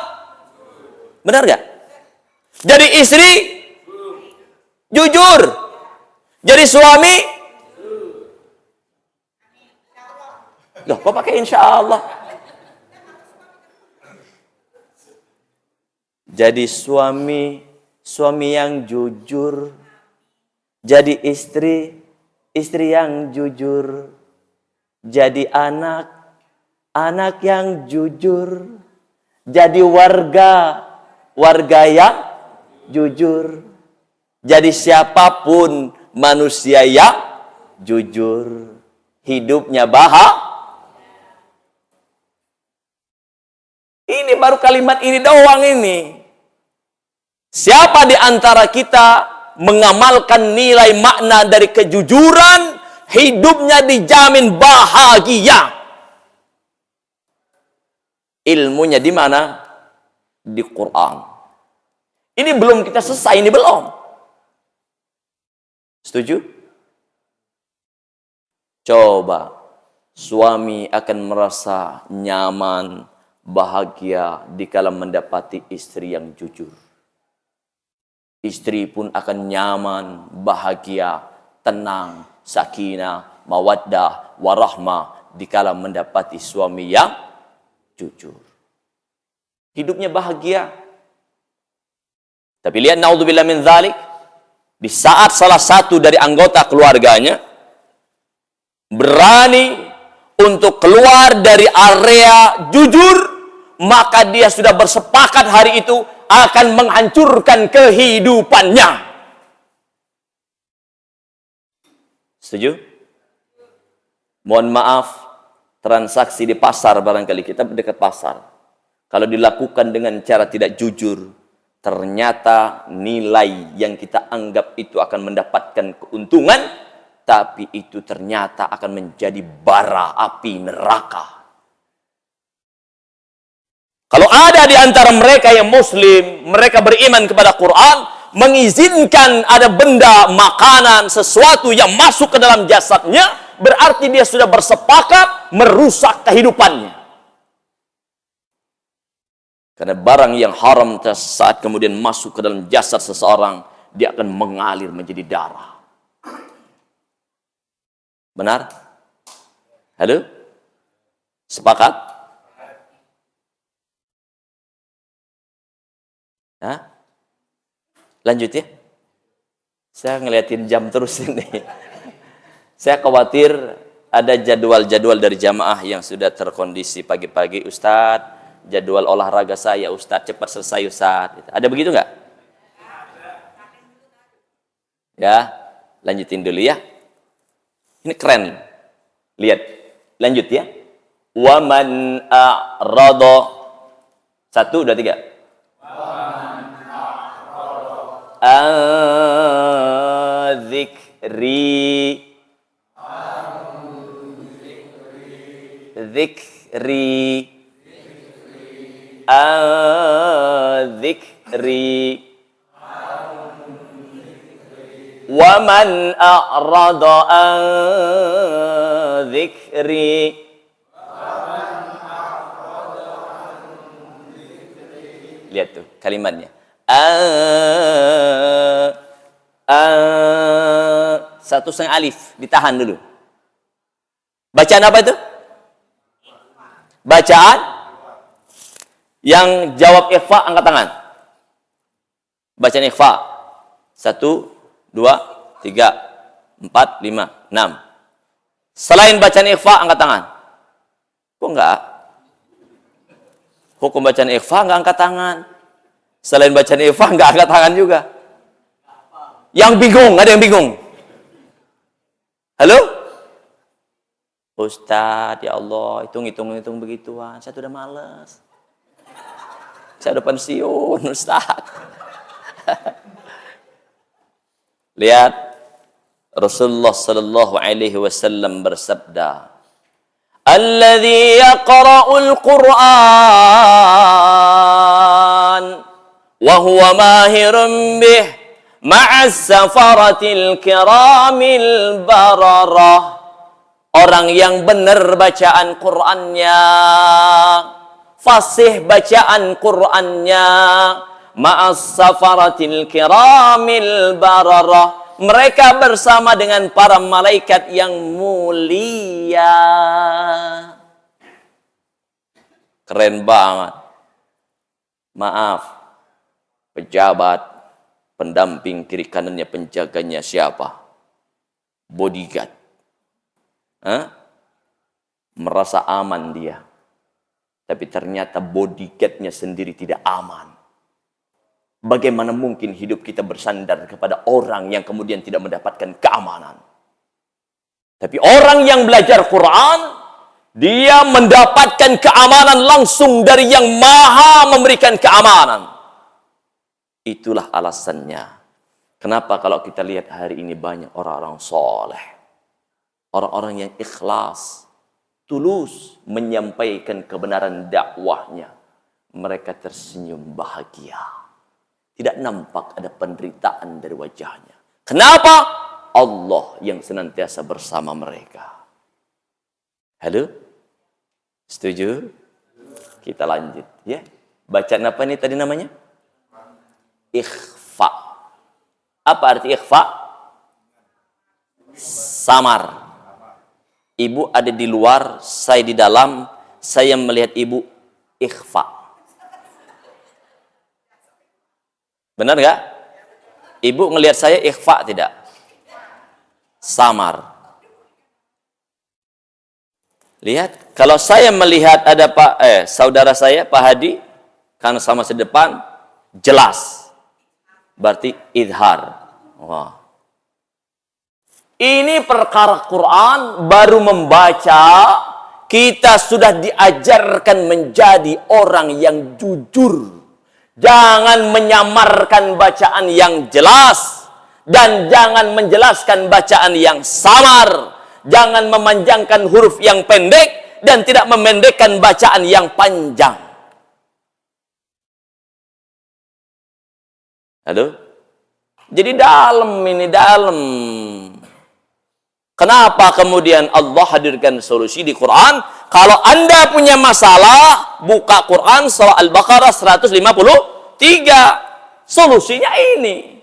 Benar gak? Jadi istri jujur. Jadi suami loh, kok pakai insya Allah? Jadi suami yang jujur. Jadi istri yang jujur. Jadi anak yang jujur. Jadi warga yang jujur. Jadi siapapun manusia yang jujur. Hidupnya bahagia. Ini baru kalimat ini doang ini. Siapa di antara kita mengamalkan nilai makna dari kejujuran, hidupnya dijamin bahagia. Ilmunya di mana? Di Quran. Ini belum kita selesai, ini belum. Setuju? Coba suami akan merasa nyaman, bahagia dikala mendapati istri yang jujur. Istri pun akan nyaman, bahagia tenang, sakinah, mawaddah, warahmah dikala mendapati suami yang jujur. Hidupnya bahagia. Tapi lihat, naudzubillah min dzalik, di saat salah satu dari anggota keluarganya berani untuk keluar dari area jujur, maka dia sudah bersepakat hari itu akan menghancurkan kehidupannya. Setuju? Mohon maaf, transaksi di pasar barangkali, kita dekat pasar. Kalau dilakukan dengan cara tidak jujur, ternyata nilai yang kita anggap itu akan mendapatkan keuntungan, tapi itu ternyata akan menjadi bara api neraka. Kalau ada di antara mereka yang muslim, mereka beriman kepada Quran, mengizinkan ada benda, makanan, sesuatu yang masuk ke dalam jasadnya, berarti dia sudah bersepakat merusak kehidupannya. Karena barang yang haram saat kemudian masuk ke dalam jasad seseorang, dia akan mengalir menjadi darah. Benar? Halo? Sepakat? Hah? Lanjut ya. Saya ngeliatin jam terus ini. Saya khawatir ada jadwal-jadwal dari jamaah yang sudah terkondisi pagi-pagi. Ustadz, jadwal olahraga saya, Ustadz, cepat selesai Ustadz. Ada begitu nggak? Ya, lanjutin dulu ya. Ini keren. Lihat, lanjut ya. Wa man a'rada. 1, 2, 3. Dzikri wa man a'rada an dzikri. Lihat tuh kalimatnya. Satu setengah alif, ditahan dulu. Bacaan apa itu? Bacaan yang jawab ikhfa angkat tangan. Bacaan ikhfa. 1, 2, 3, 4, 5, 6. Selain bacaan ikhfa angkat tangan. Kok enggak? Hukum bacaan ikhfa enggak angkat tangan. Selain bacaan ikhfa enggak angkat tangan juga. Yang bingung, ada yang bingung. Halo? Ustadz, ya Allah, hitung begituan. Saya sudah malas. Saya udah pensiun, Ustadz. Lihat, Rasulullah sallallahu alaihi wasallam bersabda, "Alladzi yaqra'ul Qur'an wa huwa mahirun bih ma'as safaratil kiramil bararah." Orang yang benar bacaan Qur'annya, fasih bacaan Qur'annya, ma'as safaratil kiramil bararah, mereka bersama dengan para malaikat yang mulia. Keren banget. Maaf, pejabat, pendamping kiri kanannya, penjaganya siapa? Bodyguard. Merasa aman dia. Tapi ternyata bodyguardnya sendiri tidak aman. Bagaimana mungkin hidup kita bersandar kepada orang yang kemudian tidak mendapatkan keamanan? Tapi orang yang belajar Quran, dia mendapatkan keamanan langsung dari yang maha memberikan keamanan. Itulah alasannya. Kenapa kalau kita lihat hari ini banyak orang-orang soleh, orang-orang yang ikhlas, tulus menyampaikan kebenaran dakwahnya, mereka tersenyum bahagia. Tidak nampak ada penderitaan dari wajahnya. Kenapa? Allah yang senantiasa bersama mereka. Halo? Setuju? Kita lanjut ya. Bacaan apa ini tadi namanya? Ikhfa. Apa arti ikhfa? Samar. Ibu ada di luar, saya di dalam, saya melihat ibu ikhfa. Benar nggak? Ibu ngelihat saya ikhfa tidak? Samar. Lihat, kalau saya melihat ada saudara saya Pak Hadi, karena sama sedepan, jelas. Berarti idhar. Wah. Ini perkara Quran, baru membaca, kita sudah diajarkan menjadi orang yang jujur. Jangan menyamarkan bacaan yang jelas, dan jangan menjelaskan bacaan yang samar. Jangan memanjangkan huruf yang pendek, dan tidak memendekkan bacaan yang panjang. Aduh. Jadi dalam ini, dalam. Kenapa kemudian Allah hadirkan solusi di Quran? Kalau Anda punya masalah, buka Quran surah Al-Baqarah 153. Solusinya ini.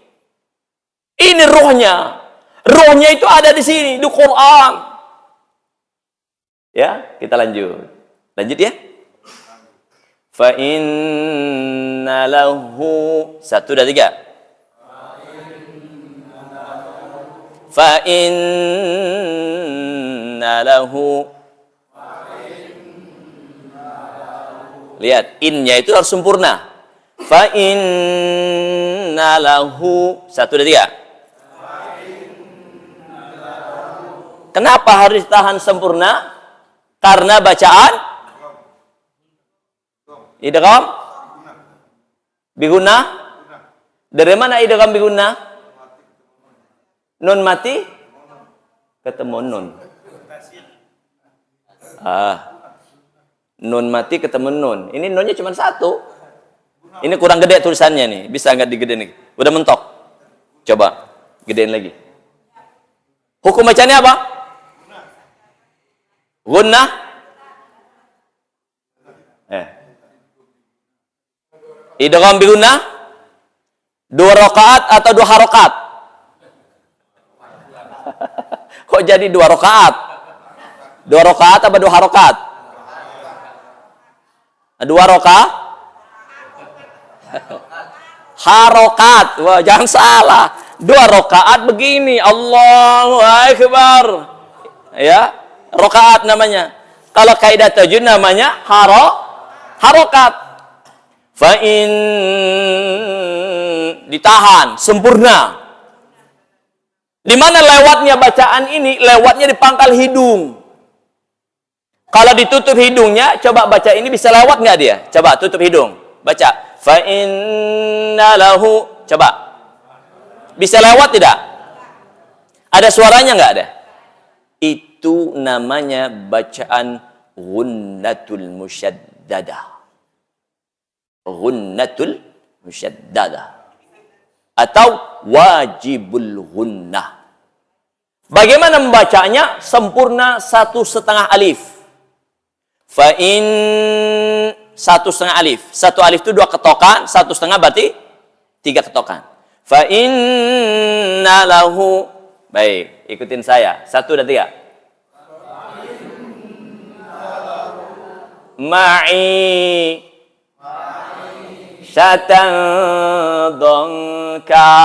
Ini rohnya. Rohnya itu ada di sini, di Quran. Ya, kita lanjut. Lanjut ya. Fa inna lahu 1, 2, 3. Fa inna lahu. Lihat, innya itu harus sempurna. Fa inna lahu. 1, 2, 3. Kenapa harus tahan sempurna? Karena bacaan idgham biguna. Dari mana idgham biguna? Nun mati ketemu nun. Nun mati ketemu nun. Ini nunnya cuma 1. Ini kurang gede tulisannya nih. Bisa nggak digedein lagi? Udah mentok. Coba gedein lagi. Hukum bacanya apa? Gunnah. Idgham bigunnah 2 rakaat atau 2 harokat? Kok jadi 2 rakaat? 2 rakaat apa 2 harokat? 2 rakaat? Harokat. Wah, jangan salah. 2 rakaat begini. Allahu Akbar. Ya, rakaat namanya. Kalau kaidah tajwid namanya harokat. Fa'in ditahan, sempurna. Di mana lewatnya bacaan ini? Lewatnya di pangkal hidung. Kalau ditutup hidungnya, coba baca ini bisa lewat nggak dia? Coba tutup hidung, baca. Fa inna lahu. Coba. Bisa lewat tidak? Ada suaranya nggak ada? Itu namanya bacaan ghunnatul musyaddadah. Ghunnatul musyaddadah. Atau wajibul ghunnah. Bagaimana membacanya? Sempurna 1,5 alif. Fa in 1,5 alif. 1 alif itu 2 ketokan, 1,5 berarti 3 ketokan. Fa inna lahu. Baik, ikutin saya. 1 dan 3. Ma'i syatan dongka.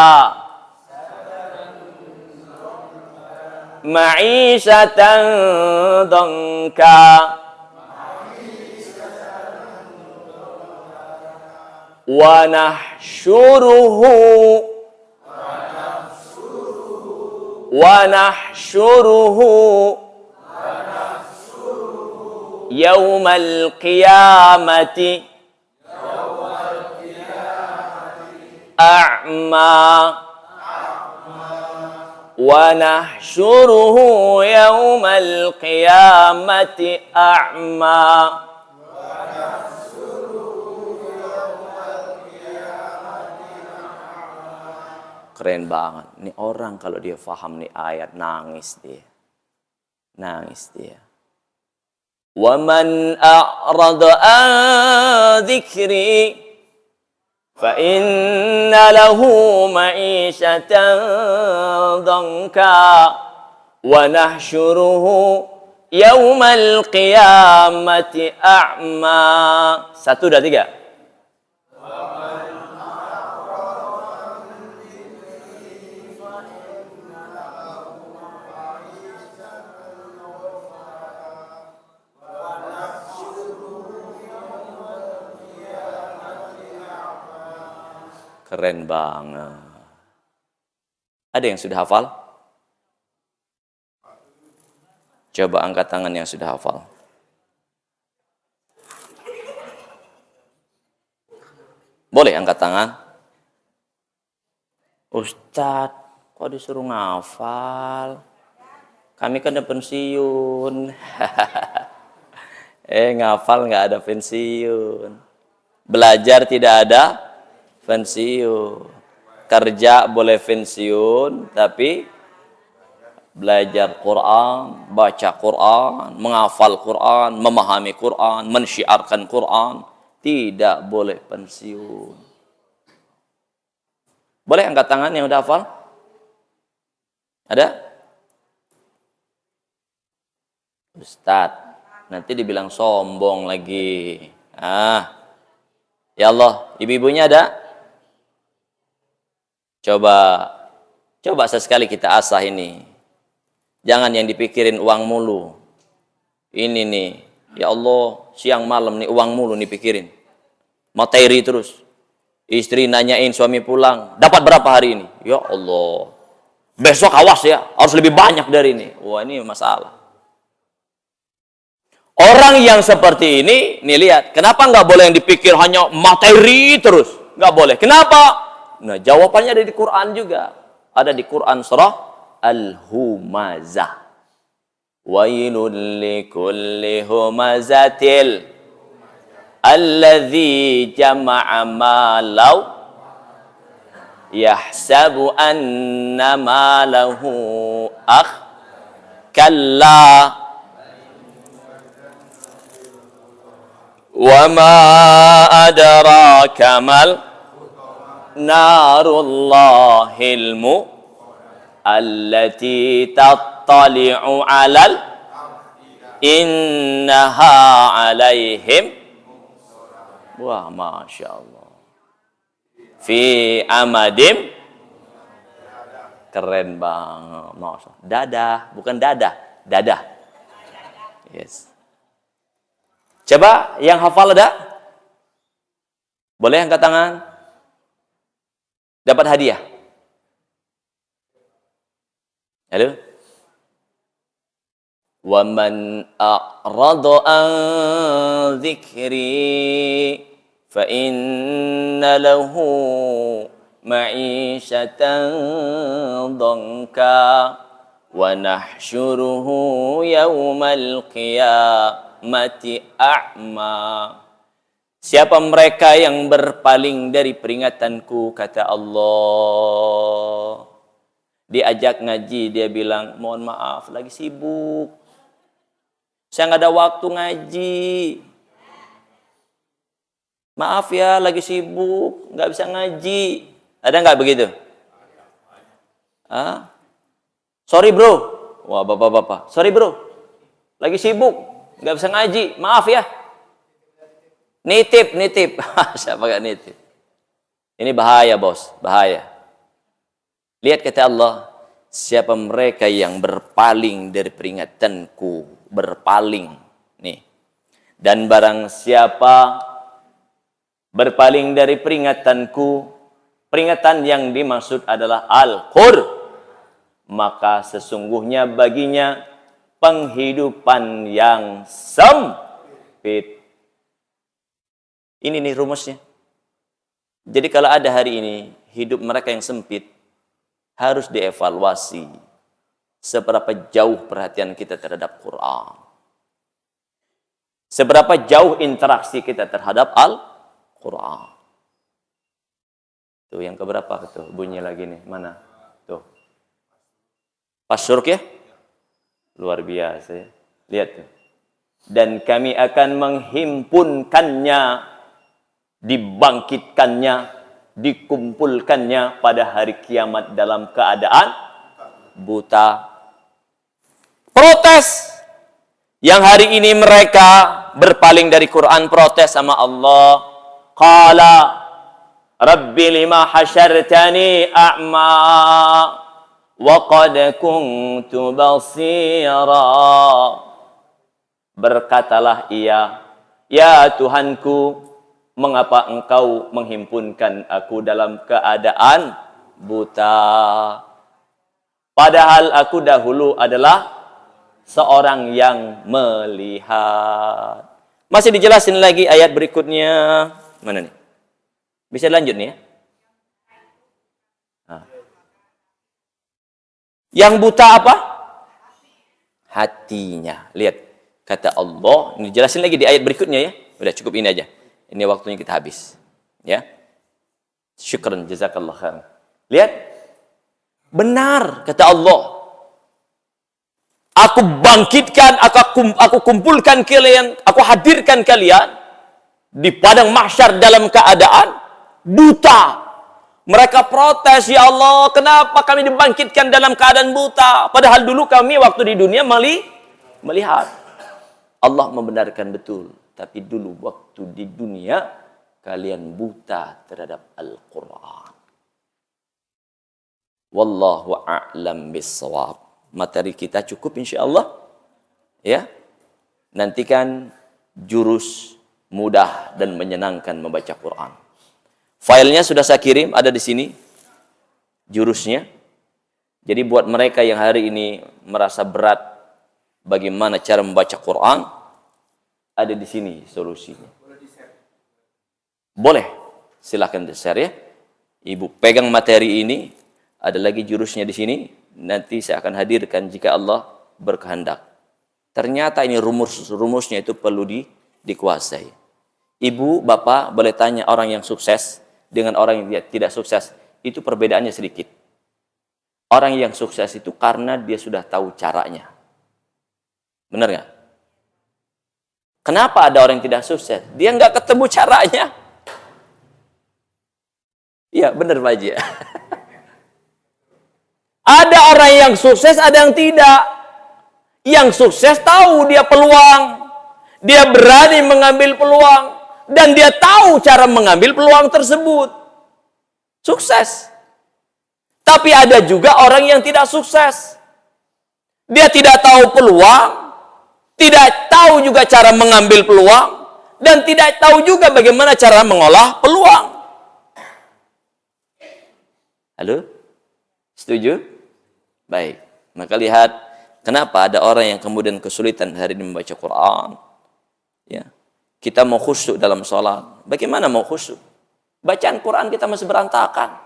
Ma'isyatan dongka. Wa nahsyuruhu. Wa nahsyuruhu. Yaumal qiyamati. A'ma. Wa nahsyuruhu yaumal qiyamati a'ma. Keren banget. Ini orang kalau dia faham nih ayat, nangis dia. Nangis dia. Wa man a'rada an dzikri fa inna lahu ma'isyatan dhanka wa nahsyuruhu yaumal qiyamati a'ma. 1, 2, 3. Keren banget. Ada yang sudah hafal? Coba angkat tangan yang sudah hafal. Boleh angkat tangan? Ustadz, kok disuruh ngafal? Kami kan udah pensiun. Ngafal nggak ada pensiun. Belajar tidak ada pensiun. Kerja boleh pensiun, tapi belajar Quran, baca Quran, menghafal Quran, memahami Quran, mensyiarkan Quran, tidak boleh pensiun. Boleh angkat tangan yang udah hafal? Ada? Ustadz, nanti dibilang sombong lagi. Ya Allah, ibu-ibunya ada? Coba sesekali kita asah ini. Jangan yang dipikirin uang mulu. Ini nih, ya Allah, siang malam nih uang mulu nih pikirin. Materi terus. Istri nanyain suami pulang, dapat berapa hari ini? Ya Allah. Besok awas ya, harus lebih banyak dari ini. Wah, ini masalah. Orang yang seperti ini, nih lihat, kenapa nggak boleh yang dipikir hanya materi terus? Nggak boleh. Kenapa? Nah, jawabannya ada di Quran juga. Ada di Quran surah Al-Humazah. Wailul likulli humazatil alladzi jama'a malau yahsabu anna malahu kalla wa ma adraka mal narullahil allati tattali'u 'alal innaha 'alaihim. Wah, Masya Allah. Fi amadim. Keren banget. Masya Allah. Dadah, bukan dadah. Dadah. Yes. Coba yang hafal ada? Boleh angkat tangan? Dapat hadiah. Halo? Wa man a'rada an dzikri fa inna lahu ma'isyatan dhanka wa nahsyuruhu yaumal qiyamati a'ma. Siapa mereka yang berpaling dari peringatanku, kata Allah. Diajak ngaji, dia bilang, mohon maaf, lagi sibuk. Saya nggak ada waktu ngaji. Maaf ya, lagi sibuk, nggak bisa ngaji. Ada nggak begitu? Sorry bro. Wah, bapak-bapak. Sorry bro, lagi sibuk, nggak bisa ngaji. Maaf ya. Nitip. Siapa gak nitip? Ini bahaya, bos. Bahaya. Lihat kata Allah, siapa mereka yang berpaling dari peringatanku, berpaling. Nih. Dan barang siapa berpaling dari peringatanku, peringatan yang dimaksud adalah Al-Qur, maka sesungguhnya baginya penghidupan yang sempit. Ini nih rumusnya. Jadi kalau ada hari ini hidup mereka yang sempit, harus dievaluasi seberapa jauh perhatian kita terhadap Quran. Seberapa jauh interaksi kita terhadap Al-Quran. Tuh yang keberapa tuh bunyi lagi nih, mana? Tuh. Pas suruk ya? Luar biasa ya. Lihat tuh. Dan kami akan menghimpunkannya, dibangkitkannya, dikumpulkannya pada hari kiamat dalam keadaan buta. protes. Yang hari ini mereka berpaling dari Quran, protes sama Allah. Qala Rabbi lima hasyartani a'ma wa qad kuntu basira. Berkatalah ia, ya Tuhanku, mengapa engkau menghimpunkan aku dalam keadaan buta? Padahal aku dahulu adalah seorang yang melihat. Masih dijelasin lagi ayat berikutnya. Mana nih? Bisa lanjut nih ya? Nah. Yang buta apa? Hatinya. Lihat. Kata Allah. Ini jelasin lagi di ayat berikutnya ya. Udah cukup ini aja. Ini waktunya kita habis. Ya. Syukran. Jazakallah khairan. Lihat. Benar. Kata Allah. Aku bangkitkan, aku kumpulkan kalian, aku hadirkan kalian di padang mahsyar dalam keadaan buta. Mereka protes, ya Allah, kenapa kami dibangkitkan dalam keadaan buta? Padahal dulu kami waktu di dunia melihat. Allah membenarkan betul, tapi dulu waktu di dunia kalian buta terhadap Al-Quran. Wallahu a'lam bissawab. Materi kita cukup insyaallah. Ya. Nantikan jurus mudah dan menyenangkan membaca Quran. Filenya sudah saya kirim, ada di sini jurusnya. Jadi buat mereka yang hari ini merasa berat bagaimana cara membaca Quran, ada di sini solusinya. Boleh, silahkan di-share ya. Ibu pegang materi ini, ada lagi jurusnya di sini. Nanti saya akan hadirkan jika Allah berkehendak. Ternyata ini rumusnya itu perlu dikuasai. Ibu, bapak boleh tanya orang yang sukses dengan orang yang tidak sukses. Itu perbedaannya sedikit. Orang yang sukses itu karena dia sudah tahu caranya. Benar nggak? Kenapa ada orang yang tidak sukses? Dia nggak ketemu caranya. Iya, benar Pak Haji. Ada orang yang sukses, ada yang tidak. Yang sukses tahu dia peluang. Dia berani mengambil peluang. Dan dia tahu cara mengambil peluang tersebut. Sukses. Tapi ada juga orang yang tidak sukses. Dia tidak tahu peluang. Tidak tahu juga cara mengambil peluang. Dan tidak tahu juga bagaimana cara mengolah peluang. Halo? Setuju? Baik, maka lihat kenapa ada orang yang kemudian kesulitan hari ini membaca Quran. Ya, kita mau khusyuk dalam sholat. Bagaimana mau khusyuk? Bacaan Quran kita masih berantakan.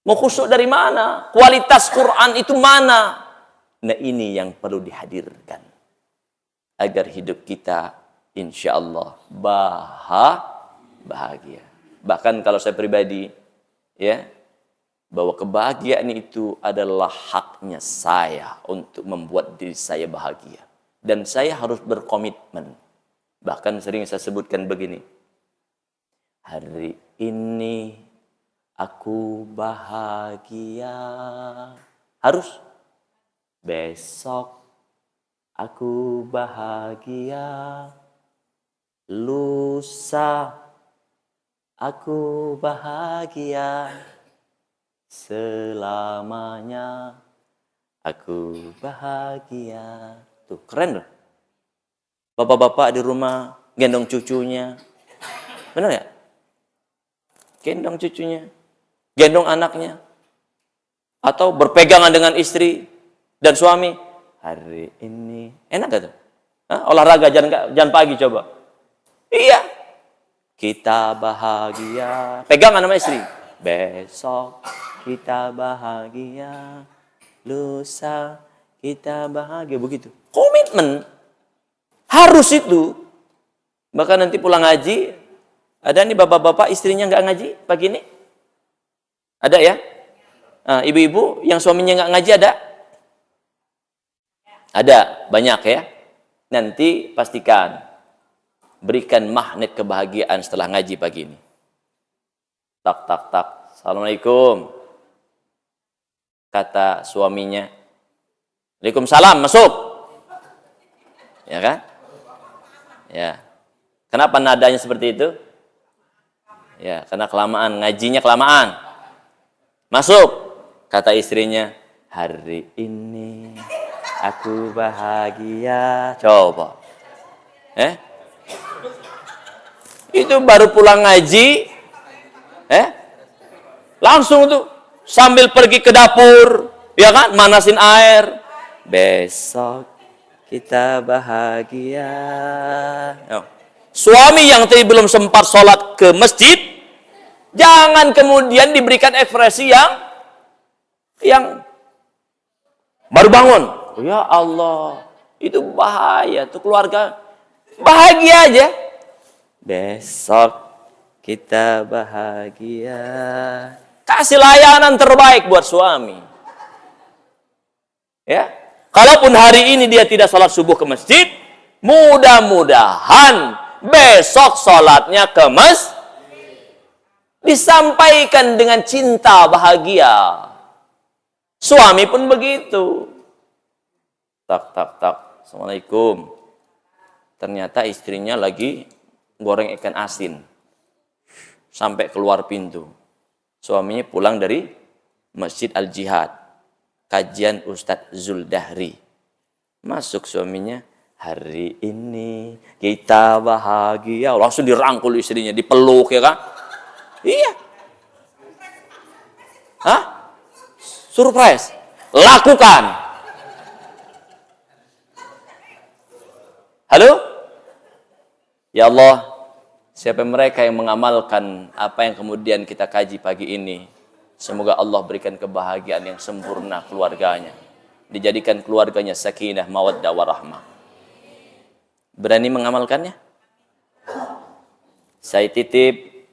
Mau khusyuk dari mana? Kualitas Quran itu mana? Nah ini yang perlu dihadirkan. Agar hidup kita insya Allah bahagia. Bahkan kalau saya pribadi, ya, bahwa kebahagiaan itu adalah haknya saya untuk membuat diri saya bahagia. Dan saya harus berkomitmen. Bahkan sering saya sebutkan begini. Hari ini aku bahagia. Harus. Besok aku bahagia. Lusa aku bahagia. Selamanya aku bahagia. Tuh, keren loh. Bapak-bapak di rumah gendong cucunya. Benar ya? Gendong cucunya. Gendong anaknya. Atau berpegangan dengan istri dan suami. Hari ini. Enak gak tuh? Hah? Olahraga jangan pagi coba. Iya. Kita bahagia. Pegangan sama istri. Besok kita bahagia, lusa kita bahagia, begitu. Komitmen harus itu. Bahkan nanti pulang ngaji, ada nih bapak-bapak istrinya nggak ngaji pagi ini, ada ya? Nah, ibu-ibu yang suaminya nggak ngaji ada? Ada, banyak ya. Nanti pastikan berikan magnet kebahagiaan setelah ngaji pagi ini. Tak tak tak, assalamualaikum. Kata suaminya, Waalaikumsalam, masuk. Ya kan? Ya. Kenapa nadanya seperti itu? Ya, karena kelamaan, ngajinya kelamaan. Masuk, kata istrinya, hari ini aku bahagia. Coba. Itu baru pulang ngaji, langsung tuh sambil pergi ke dapur, ya kan, manasin air. Besok kita bahagia. Suami yang tadi belum sempat sholat ke masjid, jangan kemudian diberikan ekspresi yang baru bangun. Ya Allah, itu bahaya tuh keluarga. Bahagia aja. Besok kita bahagia. Kasih layanan terbaik buat suami. Ya, kalaupun hari ini dia tidak sholat subuh ke masjid, mudah-mudahan besok sholatnya ke masjid. Disampaikan dengan cinta bahagia. Suami pun begitu. Tak. Assalamualaikum. Ternyata istrinya lagi goreng ikan asin. Sampai keluar pintu. Suaminya pulang dari Masjid Al-Jihad. Kajian Ustadz Zuldahri. Masuk suaminya. Hari ini kita bahagia. Langsung dirangkul istrinya. Dipeluk, ya kan? Iya. Hah? Surprise. Lakukan. Halo? Ya Allah, siapa mereka yang mengamalkan apa yang kemudian kita kaji pagi ini? Semoga Allah berikan kebahagiaan yang sempurna keluarganya. Dijadikan keluarganya sakinah, mawaddah, warahmah. Berani mengamalkannya? Saya titip,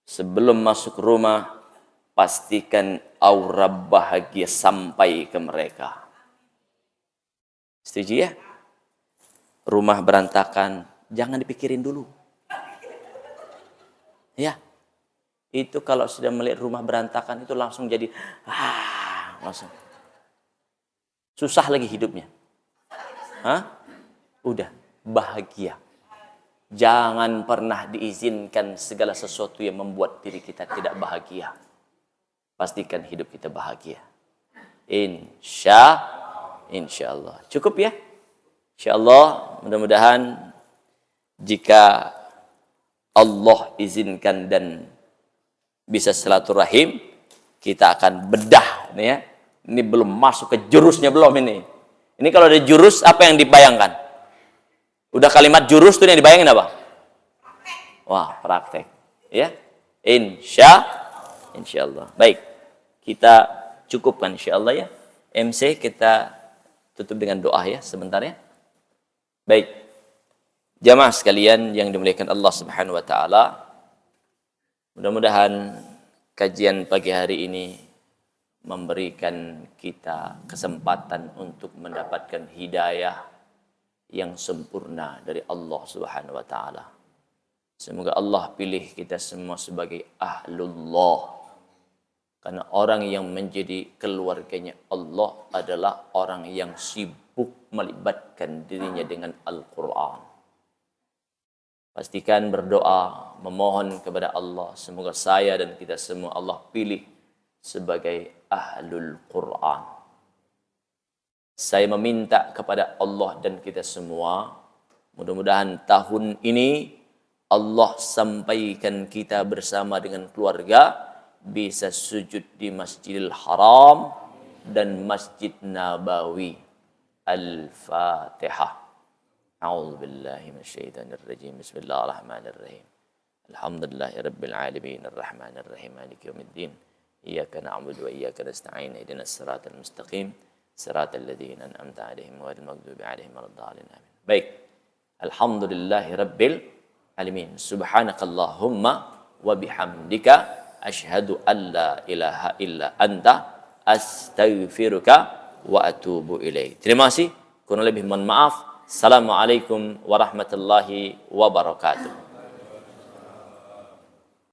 sebelum masuk rumah, pastikan aura bahagia sampai ke mereka. Setuju ya? Rumah berantakan, jangan dipikirin dulu. Ya, itu kalau sudah melihat rumah berantakan, itu langsung jadi, langsung. Susah lagi hidupnya. Udah, bahagia. Jangan pernah diizinkan segala sesuatu yang membuat diri kita tidak bahagia. Pastikan hidup kita bahagia. Insya Allah. Cukup ya? Insya Allah, mudah-mudahan jika Allah izinkan dan bisa silaturahim, kita akan bedah nih ya. Ini belum masuk ke jurusnya belum ini. Ini kalau ada jurus apa yang dibayangkan? Udah kalimat jurus tuh yang dibayangin apa? Wah, praktek. Ya. Insya Allah. Baik. Kita cukupkan insya Allah ya. MC kita tutup dengan doa ya sebentar ya. Baik. Jamaah sekalian yang dimuliakan Allah Subhanahu wa taala. Mudah-mudahan kajian pagi hari ini memberikan kita kesempatan untuk mendapatkan hidayah yang sempurna dari Allah Subhanahu wa taala. Semoga Allah pilih kita semua sebagai ahlullah. Karena orang yang menjadi keluarganya Allah adalah orang yang sibuk melibatkan dirinya dengan Al-Quran. Pastikan berdoa, memohon kepada Allah. Semoga saya dan kita semua Allah pilih sebagai ahlul Quran. Saya meminta kepada Allah dan kita semua, mudah-mudahan tahun ini Allah sampaikan kita bersama dengan keluarga bisa sujud di Masjidil Haram dan Masjid Nabawi. Al-Fatihah. A'udzu billahi minasyaitonir rajim. Bismillahirrahmanirrahim. Alhamdulillahi rabbil alamin arrahmanir rahim maliki yaumiddin. Iyyaka na'budu wa iyyaka nasta'in. Ihdinas siratal mustaqim. Siratal ladzina an'amta 'alaihim ghairil maghdubi 'alaihim waladdallin. Amin. Baik. Alhamdulillahi rabbil alamin. Subhanakallahumma wa bihamdika asyhadu an la ilaha illa anta astaghfiruka wa atubu ilaih. Terima kasih. Kurang lebih mohon maaf. Assalamualaikum warahmatullahi wabarakatuh.